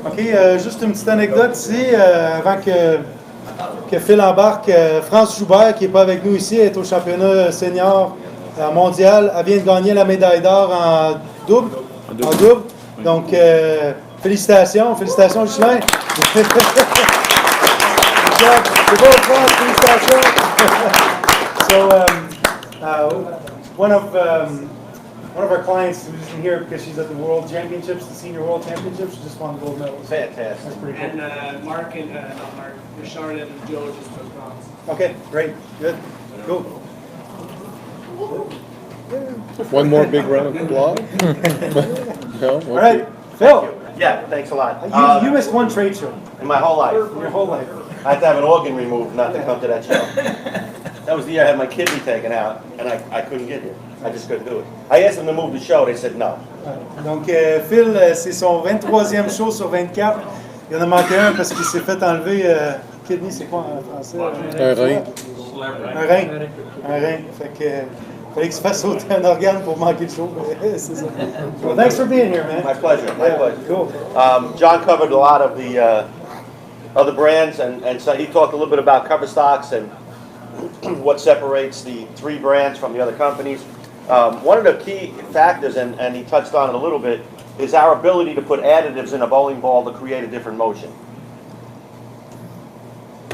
OK, juste une petite anecdote ici, avant que Phil embarque. France Joubert, qui n'est pas avec nous ici, est au championnat senior mondial. Elle vient de gagner la médaille d'or en double. En double. Donc, félicitations, Justin. C'est beau, France, félicitations. So, one of our clients who's in here because she's at the World Championships, the Senior World Championships, she just won gold medals. Fantastic. That's pretty cool. And Mark and not Mark, Richard and Joe just took bronze. Okay, great, good, cool. One more big round of applause. No? All right, Phil, Yeah, thanks a lot. you missed one trade show In my whole life, your whole life. I had to have an organ removed not to come to that show. That was the year I had my kidney taken out, and I couldn't get here. I just couldn't do it. I asked them to move the show, they said no. Donc, Phil, c'est son 23e show sur 24. Il en a manqué un parce qu'il s'est fait enlever. Kidney, c'est quoi en français? Un rein. Un rein. Un rein. Fait que. Fallait qu'il se fasse sauter un organe pour manquer le show. C'est ça. Well, thanks for being here, man. My pleasure, my pleasure. Cool. John covered a lot of the other brands, and so he talked a little bit about cover stocks and what separates the 3 brands from the other companies. One of the key factors, and he touched on it a little bit, is our ability to put additives in a bowling ball to create a different motion.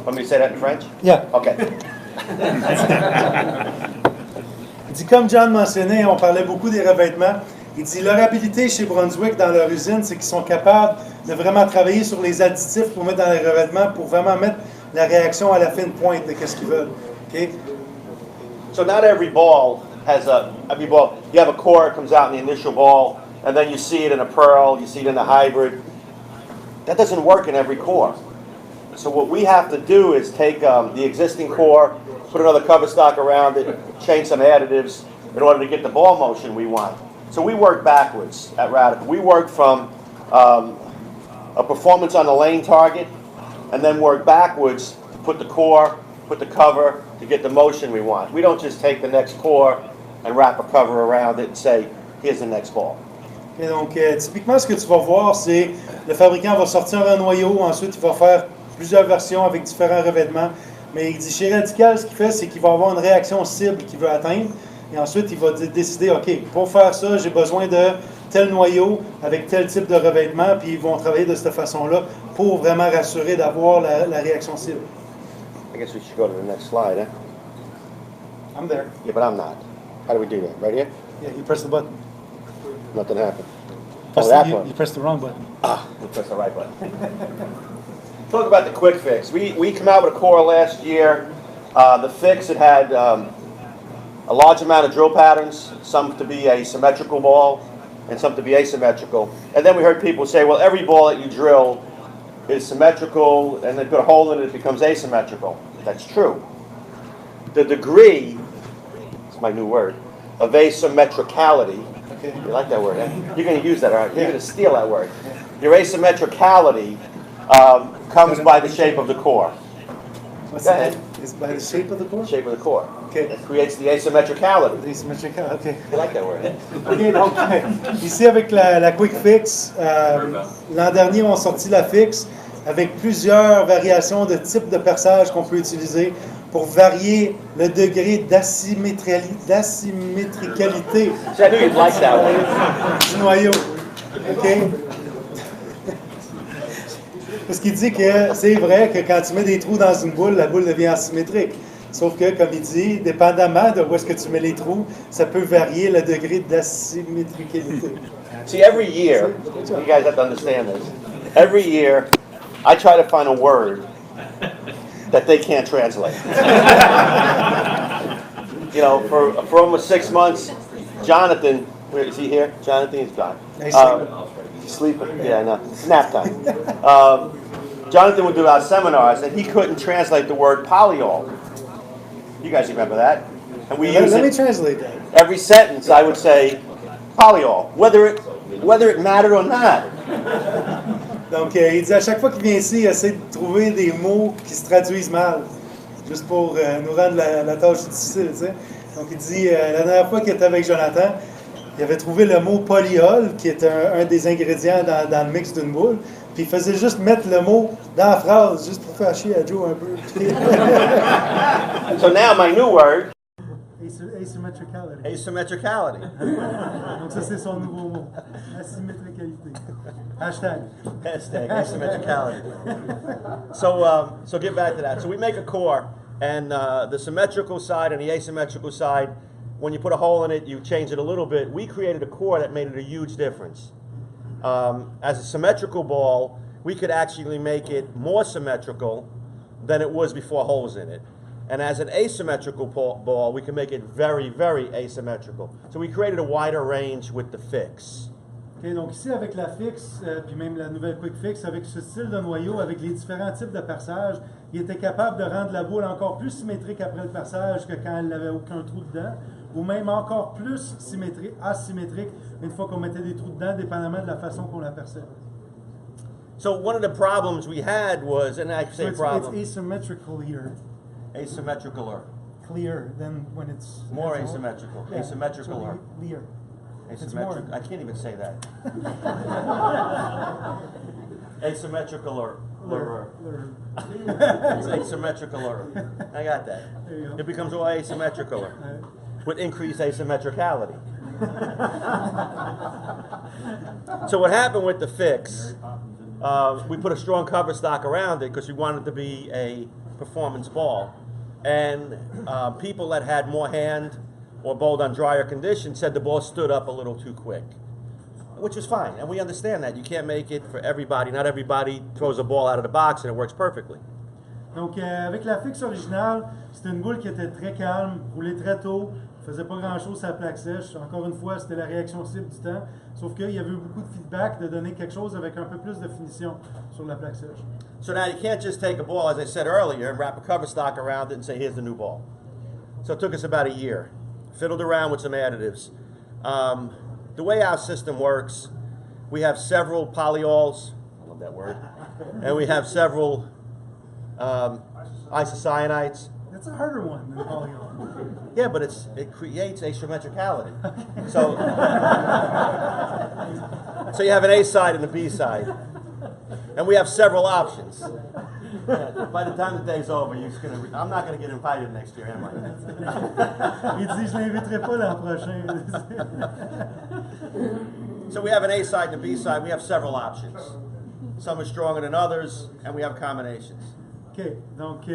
Want me to say that in French? Yeah. Okay. Il dit, comme John mentionnait, on parlait beaucoup des revêtements. Il dit, leur habilité chez Brunswick dans leur usine, c'est qu'ils sont capables de vraiment travailler sur les additifs pour mettre dans les revêtements, pour vraiment mettre la réaction à la fine pointe de ce qu'ils veulent. Okay? So not every ball has every ball, you have a core that comes out in the initial ball, and then you see it in a pearl, you see it in a hybrid. That doesn't work in every core. So what we have to do is take the existing core, put another cover stock around it, change some additives in order to get the ball motion we want. So we work backwards at Radical. We work from a performance on the lane target, and then work backwards to put the core, put the cover, to get the motion we want. We don't just take the next core and wrap a cover around it and say, here's the next ball. Okay, donc, typiquement, ce que tu vas voir, c'est le fabricant va sortir un noyau, ensuite il va faire plusieurs versions avec différents revêtements. Mais il dit, chez Radical, ce qu'il fait, c'est qu'il va avoir une réaction cible qu'il veut atteindre. Et ensuite, il va décider, OK, pour faire ça, j'ai besoin de tel noyau avec tel type de revêtement, puis ils vont travailler de cette façon-là pour vraiment rassurer d'avoir la réaction cible. I guess we should go to the next slide, eh? I'm there. Yeah, but I'm not. How do we do that? Right here? Yeah, you press the button. Nothing happened. Press that you, one. you press the wrong button. Ah, we press the right button. Talk about the quick fix. We came out with a core last year. The fix, it had a large amount of drill patterns, some to be a symmetrical ball and some to be asymmetrical. And then we heard people say, well, every ball that you drill is symmetrical, and they put a hole in it, it becomes asymmetrical. That's true. The degree, it's my new word, of asymmetricality, Okay. you like that word, eh? You're going to use that, aren't you? You're going to steal that word. Your asymmetricality comes by the shape of the core. What's Go that? ahead. Is by the shape of the core? Shape of the core. Okay. That creates the asymmetricality. Asymmetrical, OK. You like that word, eh? OK, donc, ici, avec la Quick Fix, l'an dernier, on a sorti la fixe avec plusieurs variations de types de perçage qu'on peut utiliser pour varier le degré d'asymétricalité See, I knew you'd like that one. du noyau. OK? Parce qu'il dit que c'est vrai que quand tu mets des trous dans une boule, la boule devient asymétrique. Sauf que, comme il dit, dépendamment de où est-ce que tu mets les trous, ça peut varier le degré d'asymétricalité. See, every year, you guys have to understand this. Every year, I try to find a word that they can't translate. You know, for almost 6 months, Jonathan, where is he here? Jonathan, he's gone. He's sleeping. Yeah, I know. It's nap time. Jonathan would do our seminars, and he couldn't translate the word polyol. You guys remember that? And we use Let me it translate that. every sentence. I would say polyol, whether it mattered or not. Donc, il dit à chaque fois qu'il vient ici, il essaie de trouver des mots qui se traduisent mal, juste pour nous rendre la tâche difficile, tu sais. Donc, il dit, la dernière fois qu'il était avec Jonathan, il avait trouvé le mot polyol, qui est un des ingrédients dans le mix d'une boule, puis il faisait juste mettre le mot dans la phrase, juste pour faire chier à Joe un peu. So now my new word, Asymmetricality. asymmetricality. Donc, ça, c'est son nouveau mot. Asymétricalité. Hashtag. Hashtag asymmetricality. So get back to that. So we make a core, and the symmetrical side and the asymmetrical side, when you put a hole in it, you change it a little bit. We created a core that made it a huge difference. As a symmetrical ball, we could actually make it more symmetrical than it was before holes in it. And as an asymmetrical ball, we can make it very, very asymmetrical. So we created a wider range with the fix. Okay, donc ici, avec la fixe, puis même la nouvelle Quick Fix, avec ce style de noyau, avec les différents types de perçage, il était capable de rendre la boule encore plus symétrique après le perçage que quand elle n'avait aucun trou dedans, ou même encore plus asymétrique une fois qu'on mettait des trous dedans, dépendamment de la façon qu'on la perçait. So one of the problems we had was, and I say It's problem, asymmetrical here, asymmetrical. clear than when it's More it's asymmetrical. Yeah, Asymmetrical so or clear. asymmetrical. more. I can't even say that. Asymmetrical or it's asymmetrical or I got that. There you go. It becomes all asymmetrical. with increased asymmetricality. So what happened with the fix, we put a strong cover stock around it because we wanted it to be a performance ball. And people that had more hand or bowled on drier conditions said the ball stood up a little too quick, which is fine. And we understand that. You can't make it for everybody. Not everybody throws a ball out of the box and it works perfectly. Donc, avec la fixe originale, c'était une boule qui était très calme, roulée très tôt, faisait pas grand-chose sur la plaque sèche. Encore une fois, c'était la réaction cible du temps. Sauf qu'il y avait eu beaucoup de feedback de donner quelque chose avec un peu plus de finition sur la plaque sèche. So now you can't just take a ball, as I said earlier, and wrap a cover stock around it and say, here's the new ball. So it took us about a year. Fiddled around with some additives. The way our system works, we have several polyols, I love that word, and we have several isocyanides. That's a harder one than polyol. Yeah, but it creates asymmetricality. So, so you have an A side and a B side. And we have several options. By the time the day's over, I'm not going to get invited next year, am I? Il dit, je l'inviterai pas l'an prochain. So we have an A side and a B side. We have several options. Some are stronger than others, and we have combinations. OK. Donc,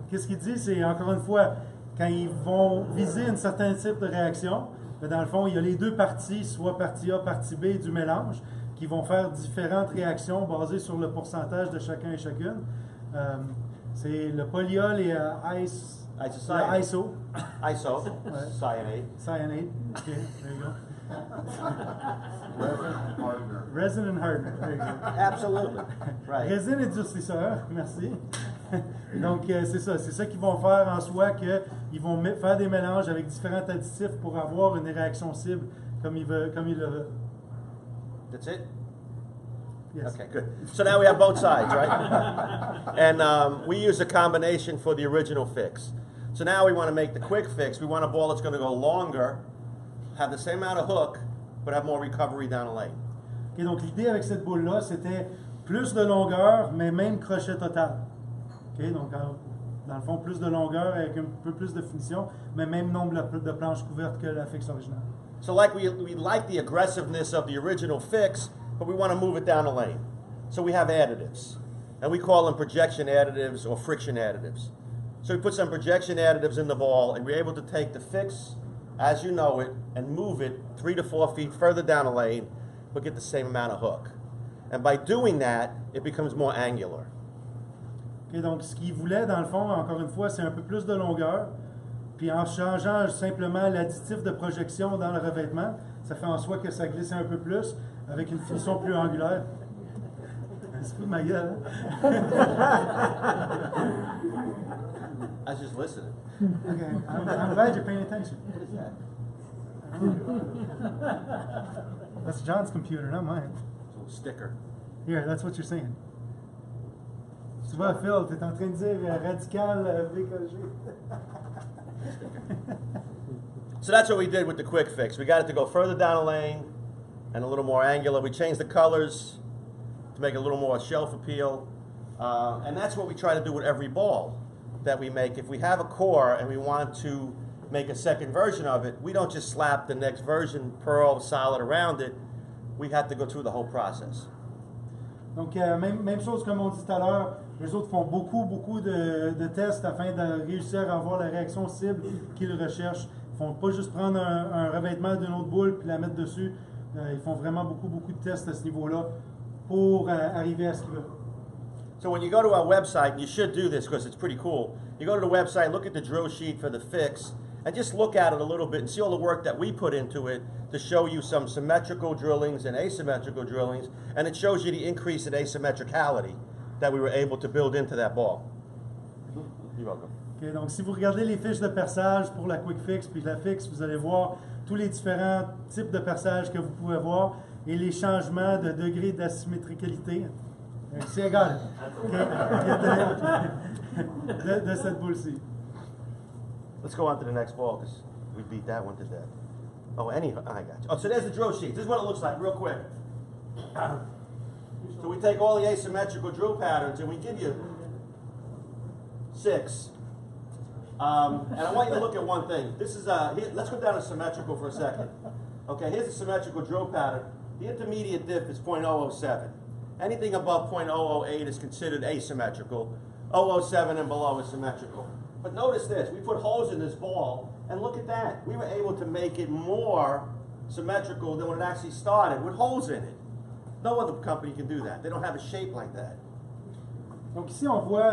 qu'est-ce qu'il dit? C'est, encore une fois, quand ils vont viser un certain type de réaction, dans le fond, il y a les deux parties, soit partie A, partie B du mélange, qui vont faire différentes réactions basées sur le pourcentage de chacun et chacune. C'est le polyol et Isocyanate. ISO. ISO, cyanate. Cyanate. OK, there you go. Resin and hardener. There you go. Absolutely. Right. Résine et durcisseur, merci. Donc, c'est ça qu'ils vont faire en soi, qu'ils vont faire des mélanges avec différents additifs pour avoir une réaction cible comme il le veut. That's it? Yes. Okay, good. So now we have both sides, right? And we use a combination for the original fix. So now we want to make the quick fix. We want a ball that's going to go longer, have the same amount of hook, but have more recovery down the lane. Okay, donc l'idée avec cette boule-là, c'était plus de longueur, mais même crochet total. Okay, donc dans le fond, plus de longueur avec un peu plus de finition, mais même nombre de planches couvertes que la fixe originale. So like we like the aggressiveness of the original fix, but we want to move it down the lane. So we have additives, and we call them projection additives or friction additives. So we put some projection additives in the ball, and we're able to take the fix as you know it and move it 3 to 4 feet further down the lane, but get the same amount of hook. And by doing that, it becomes more angular. Okay, donc ce qu'ils voulaient, dans le fond, encore une fois, c'est un peu plus de longueur. Puis en changeant simplement l'additif de projection dans le revêtement, ça fait en soi que ça glisse un peu plus, avec une finition plus angulaire. C'est fou de ma gueule, hein? I was just listening. Okay, I'm glad you're paying attention. What is that? That's John's computer, not mine. It's a little sticker. Here, that's what you're saying. Tu vois, Phil, t'es en train de dire radical VKG. So that's what we did with the quick fix. We got it to go further down the lane and a little more angular. We changed the colors to make it a little more shelf appeal. And that's what we try to do with every ball that we make. If we have a core and we want to make a second version of it, we don't just slap the next version pearl solid around it. We have to go through the whole process. Donc, même chose comme on dit tout à l'heure, les autres font beaucoup de tests afin de réussir à avoir la réaction cible qu'ils recherchent. Ils ne font pas juste prendre un revêtement d'une autre boule puis la mettre dessus. Ils font vraiment beaucoup de tests à ce niveau-là pour arriver à ce qu'ils veulent. So when you go to our website, you should do this because it's pretty cool. You go to the website, look at the drill sheet for the fix, and just look at it a little bit and see all the work that we put into it to show you some symmetrical drillings and asymmetrical drillings, and it shows you the increase in asymmetricality that we were able to build into that ball. You're welcome. Okay, donc, si vous regardez les fiches de perçage pour la quick fix puis la fixe, vous allez voir tous les différents types de perçage que vous pouvez voir et les changements de degré d'asymétricalité. C'est égal. Okay, de cette boule-ci. Let's go on to the next ball because we beat that one to death. Oh, I got you. Oh, so there's the drill sheet. This is what it looks like real quick. So we take all the asymmetrical drill patterns and we give you 6 And I want you to look at one thing. This is let's go down to symmetrical for a second. Okay, here's a symmetrical drill pattern. The intermediate diff is .007. Anything above .008 is considered asymmetrical. 007 and below is symmetrical. But notice this, we put holes in this ball, and look at that. We were able to make it more symmetrical than when it actually started, with holes in it. No other company can do that. They don't have a shape like that. Donc ici, on voit,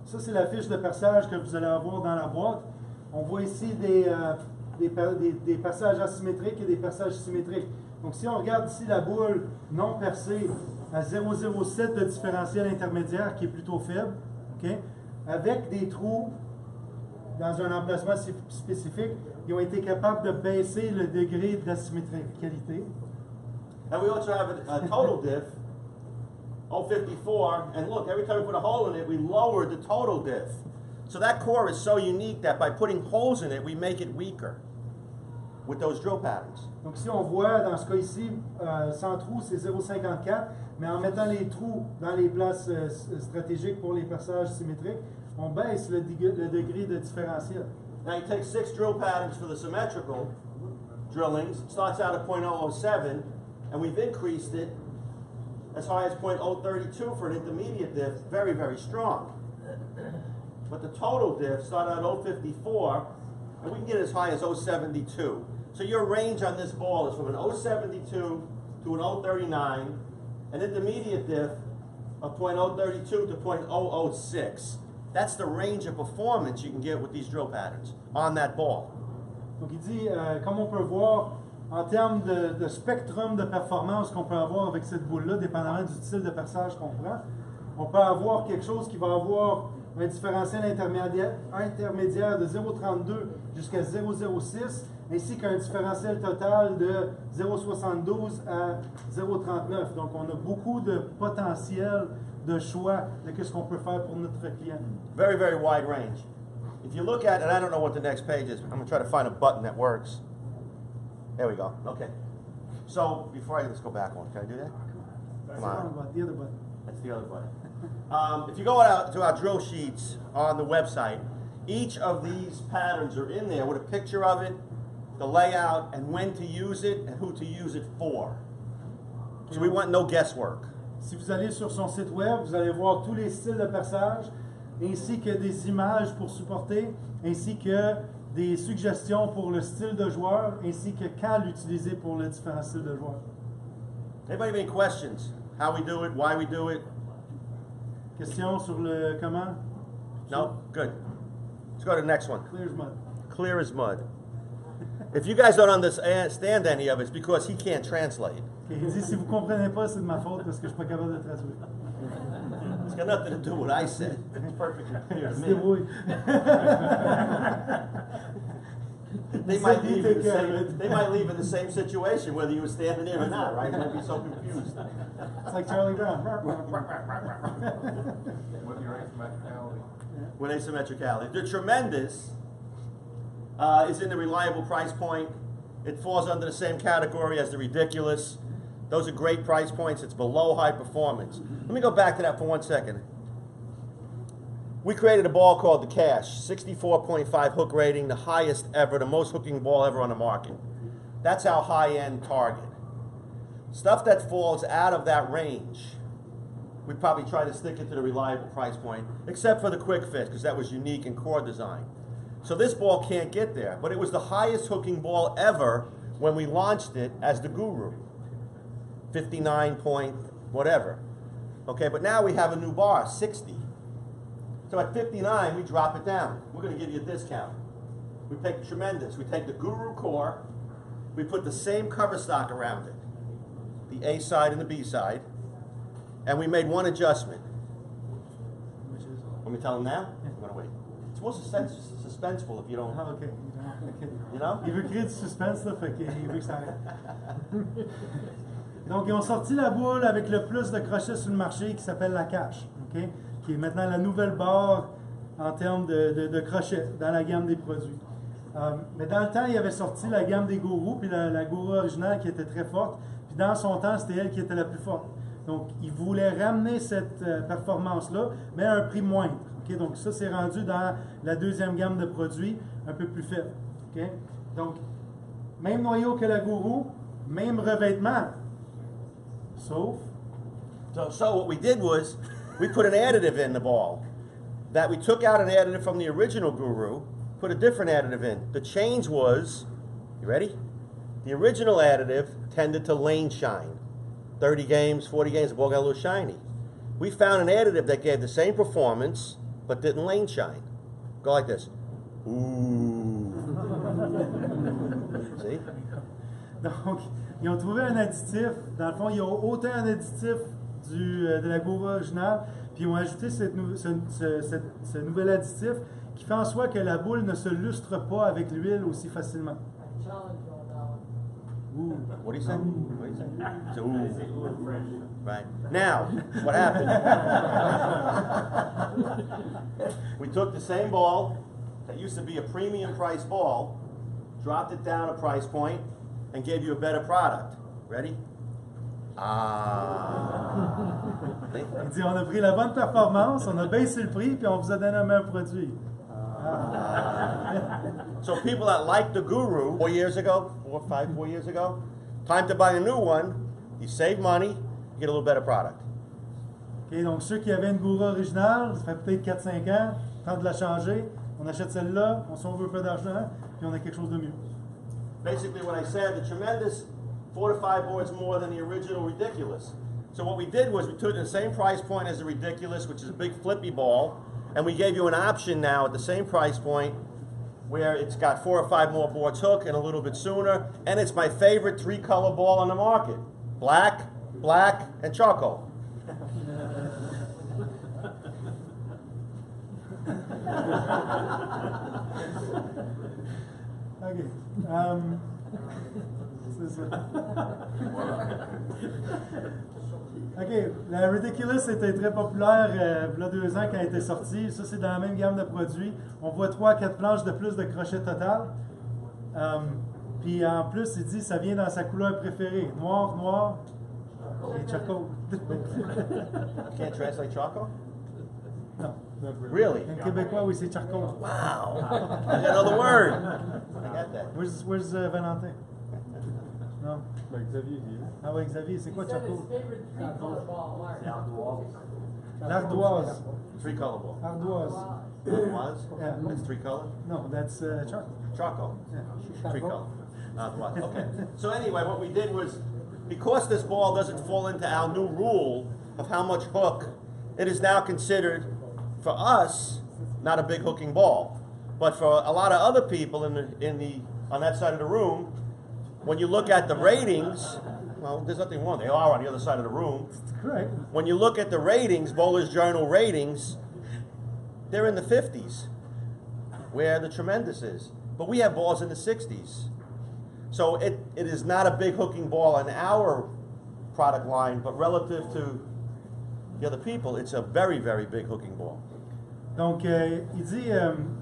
ça c'est la fiche de perçage que vous allez avoir dans la boîte. On voit ici des perçages asymétriques et des perçages symétriques. Donc si on regarde ici la boule non percée à 0,07 de différentiel intermédiaire qui est plutôt faible, okay, avec des trous dans un emplacement spécifique, ils ont été capables de baisser le degré d'asymétricalité. And we also have a total diff, 054, and look, every time we put a hole in it, we lowered the total diff. So that core is so unique that by putting holes in it, we make it weaker with those drill patterns. Donc si on voit, dans ce cas ici, sans trous, c'est 0,54, mais en mettant les trous dans les places stratégiques pour les perçages symétriques, on baisse le degré de différentiel. Now you take 6 drill patterns for the symmetrical drillings. It starts out at .007, and we've increased it as high as .032 for an intermediate diff, very, very strong. But the total diff started at 054, and we can get as high as 072. So your range on this ball is from an 072 to an 039, an intermediate diff of .032 to .006. That's the range of performance you can get with these drill patterns on that ball. Donc il dit, comme on peut voir, en termes de spectrum de performance qu'on peut avoir avec cette boule-là, dépendamment du style de perçage qu'on prend, on peut avoir quelque chose qui va avoir un différentiel intermédiaire de 0,32 jusqu'à 0,06, ainsi qu'un différentiel total de 0,72 à 0,39. Donc on a beaucoup de potentiel de choix de ce qu'on peut faire pour notre client. Very, very wide range. If you look at, and I don't know what the next page is, I'm going to try to find a button that works. There we go. Okay. So before let's go back one. Can I do that? Come on. The other button. That's the other button. If you go out to our drill sheets on the website, each of these patterns are in there with a picture of it, the layout, and when to use it and who to use it for. So we want no guesswork. Si vous allez sur son site web, vous allez voir tous les styles de perçage, ainsi que des images pour supporter, ainsi que des suggestions pour le style de joueur, ainsi que quand l'utiliser pour les différents styles de joueur. Anybody have any questions? How we do it, why we do it? Questions sur le comment? No? Good. Let's go to the next one. Clear as mud. Clear as mud. If you guys don't understand any of it, it's because he can't translate. Okay, il dit, si vous ne comprenez pas, c'est de ma faute parce que je ne suis pas capable de traduire. It's got nothing to do with what I said. It's perfectly clear to Se me. débrouille. They might leave in the same situation whether you were standing there or not, right? They might be so confused. It's like Charlie Brown. With your asymmetricality. With asymmetricality. The tremendous is in the reliable price point. It falls under the same category as the ridiculous. Those are great price points. It's below high performance. Let me go back to that for 1 second. We created a ball called the Cash, 64.5 hook rating, the highest ever, the most hooking ball ever on the market. That's our high-end target. Stuff that falls out of that range, we'd probably try to stick it to the reliable price point, except for the quick fit, because that was unique in core design. So this ball can't get there, but it was the highest hooking ball ever when we launched it as the Guru. 59 point whatever. Okay, but now we have a new bar, 60. So at 59, we drop it down. We're going to give you a discount. We take tremendous. We take the Guru core. We put the same cover stock around it, the A side and the B side, and we made one adjustment. Which is? Want me to tell them now? I'm going to wait. It's more suspenseful if you don't. Ah, ok. You know? Il veut créer du suspense, là, fait qu'il veut que ça arrête. Donc, ils ont sorti la boule avec le plus de crochets sur le marché qui s'appelle la Cash, okay? Qui est maintenant la nouvelle barre en termes de crochets dans la gamme des produits. Mais dans le temps, il avait sorti la gamme des gourous, puis la gourou originale qui était très forte, puis dans son temps, c'était elle qui était la plus forte. Donc, il voulait ramener cette performance-là, mais à un prix moindre. Ok? OK? Donc ça, c'est rendu dans la deuxième gamme de produits, un peu plus faible. OK? Donc, même noyau que la gourou, même revêtement, sauf... So what we did was, we put an additive in the ball. That we took out an additive from the original Guru, put a different additive in. The change was, you ready? The original additive tended to lane shine. 30 games, 40 games, the ball got a little shiny. We found an additive that gave the same performance, but didn't lane shine. Go like this. Ooh. See? Donc, ils ont trouvé un additif. Dans le fond, ils ont ôté un additif de la gourou originale, puis ils ont ajouté ce nouvel additif qui fait en soi que la boule ne se lustre pas avec l'huile aussi facilement. Ooh. What do you say? What do you say? It's a ooh. Right. Now, what happened? We took the same ball that used to be a premium price ball, dropped it down a price point, and gave you a better product. Ready? Il dit, on a pris la bonne performance, on a baissé le prix, puis on vous a donné un meilleur produit. So people that liked the Guru 4 years ago, 4 years ago, time to buy a new one. You save money, you get a little better product. OK, donc ceux qui avaient une gourou originale, ça fait peut-être 4-5 ans, temps de la changer, on achète celle-là, on sauve un peu d'argent, puis on a quelque chose de mieux. Basically what I said, the tremendous 4 to 5 boards more than the original ridiculous. So what we did was we took the same price point as the ridiculous, which is a big flippy ball, and we gave you an option now at the same price point where it's got 4 or 5 more boards hook and a little bit sooner, and it's my favorite 3-color ball on the market. Black, black, and charcoal. OK. C'est ça. OK. La Ridiculous était très populaire il y a 2 ans quand elle était sortie. Ça, c'est dans la même gamme de produits. On voit 3 à 4 planches de plus de crochet total. Puis en plus, il dit que ça vient dans sa couleur préférée. Noir, noir et charcoal. Can't translate charcoal? Non. Really? En québécois, oui, c'est charcoal. Wow. I got another word. I got that. Where's Valentin? Non. Ben, Xavier, Ah ouais, Xavier, c'est quoi charcoal? L'ardoise. L'ardoise. 3-color ball. Ardoise. Ardoise? Yeah. It's 3-color? No, that's charcoal. Charcoal. Yeah. 3-color. Ardoise. Okay. So anyway, what we did was, because this ball doesn't fall into our new rule of how much hook, it is now considered, for us, not a big hooking ball. But for a lot of other people on that side of the room, when you look at the ratings, well, there's nothing wrong. They are on the other side of the room. Correct. When you look at the ratings, Bowler's Journal ratings, they're in the 50s, where the Tremendous is. But we have balls in the 60s. So it is not a big hooking ball in our product line, but relative to the other people, it's a very, very big hooking ball. Donc, il dit,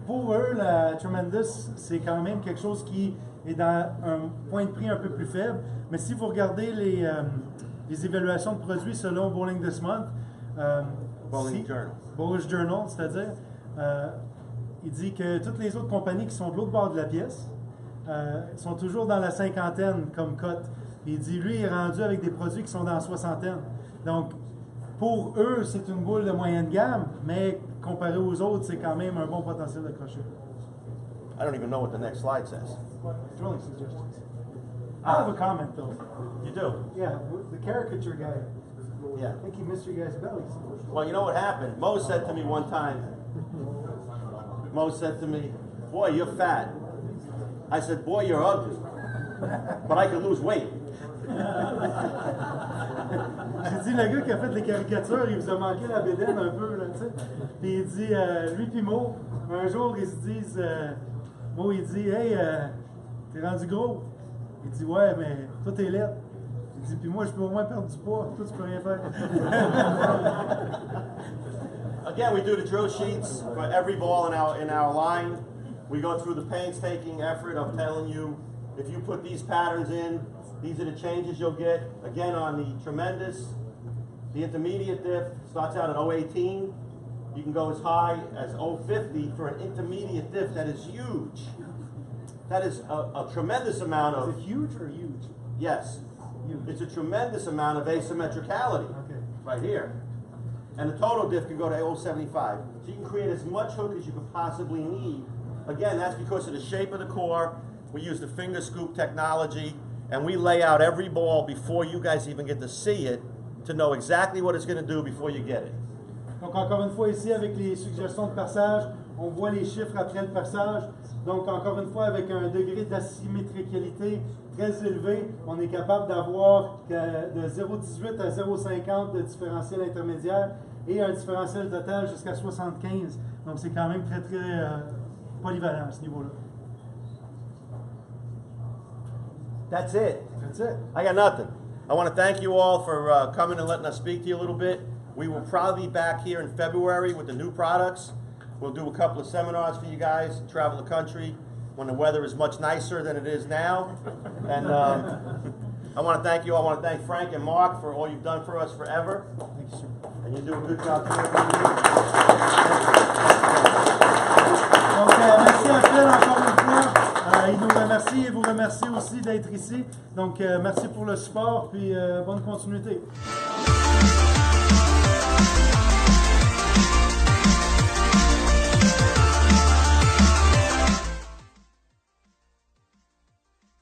pour eux, la Tremendous, c'est quand même quelque chose qui est dans un point de prix un peu plus faible. Mais si vous regardez les évaluations de produits selon Bowling This Month, Bowling Journal. Bowler's Journal, c'est-à-dire, il dit que toutes les autres compagnies qui sont de l'autre bord de la pièce sont toujours dans la cinquantaine comme cote. Il dit, lui, il est rendu avec des produits qui sont dans la soixantaine. Donc, pour eux, c'est une boule de moyenne gamme, mais comparé aux autres, c'est quand même un bon potentiel de crochet. I don't even know what the next slide says. Drilling suggestions. I have a comment though. You do? Yeah, the caricature guy. Yeah. I think he missed your guys' bellies. Well, you know what happened? Mo said to me one time, Mo said to me, boy, you're fat. I said, boy, you're ugly. But I can lose weight. J'ai dit, le gars qui a fait les caricatures, il vous a manqué la bédaine un peu, là, tu sais. Puis il dit, lui puis Mo, un jour, ils se disent, Mo, il dit, hey, t'es rendu gros. Il dit, ouais, mais toi, t'es laid. Il dit, puis moi, je peux au moins perdre du poids. Toi, tu peux rien faire. Again, we do the drill sheets for every ball in our line. We go through the painstaking effort of telling you, if you put these patterns in, these are the changes you'll get. Again, on the Tremendous, the intermediate diff starts out at 018. You can go as high as 050 for an intermediate diff that is huge. That is a tremendous amount of... Is it huge or huge? Yes. Huge. It's a tremendous amount of asymmetricality Okay. right here. And the total diff can go to 075. So you can create as much hook as you could possibly need. Again, that's because of the shape of the core. We use the finger scoop technology, and we lay out every ball before you guys even get to see it to know exactly what it's going to do before you get it. Donc encore une fois ici avec les suggestions de perçage, on voit les chiffres après le perçage. Donc encore une fois avec un degré d'asymétricalité très élevé, on est capable d'avoir de 0,18 à 0,50 de différentiel intermédiaire et un différentiel total jusqu'à 75. Donc c'est quand même très polyvalent à ce niveau-là. That's it. That's it. I got nothing. I want to thank you all for coming and letting us speak to you a little bit. We will probably be back here in February with the new products. We'll do a couple of seminars for you guys, travel the country when the weather is much nicer than it is now. And I want to thank you. I want to thank Frank and Mark for all you've done for us forever. Thank you, sir. And you do a good job. Donc merci à Phil encore une fois. Il nous remercie et vous remercie aussi d'être ici. Donc merci pour le support puis bonne continuité.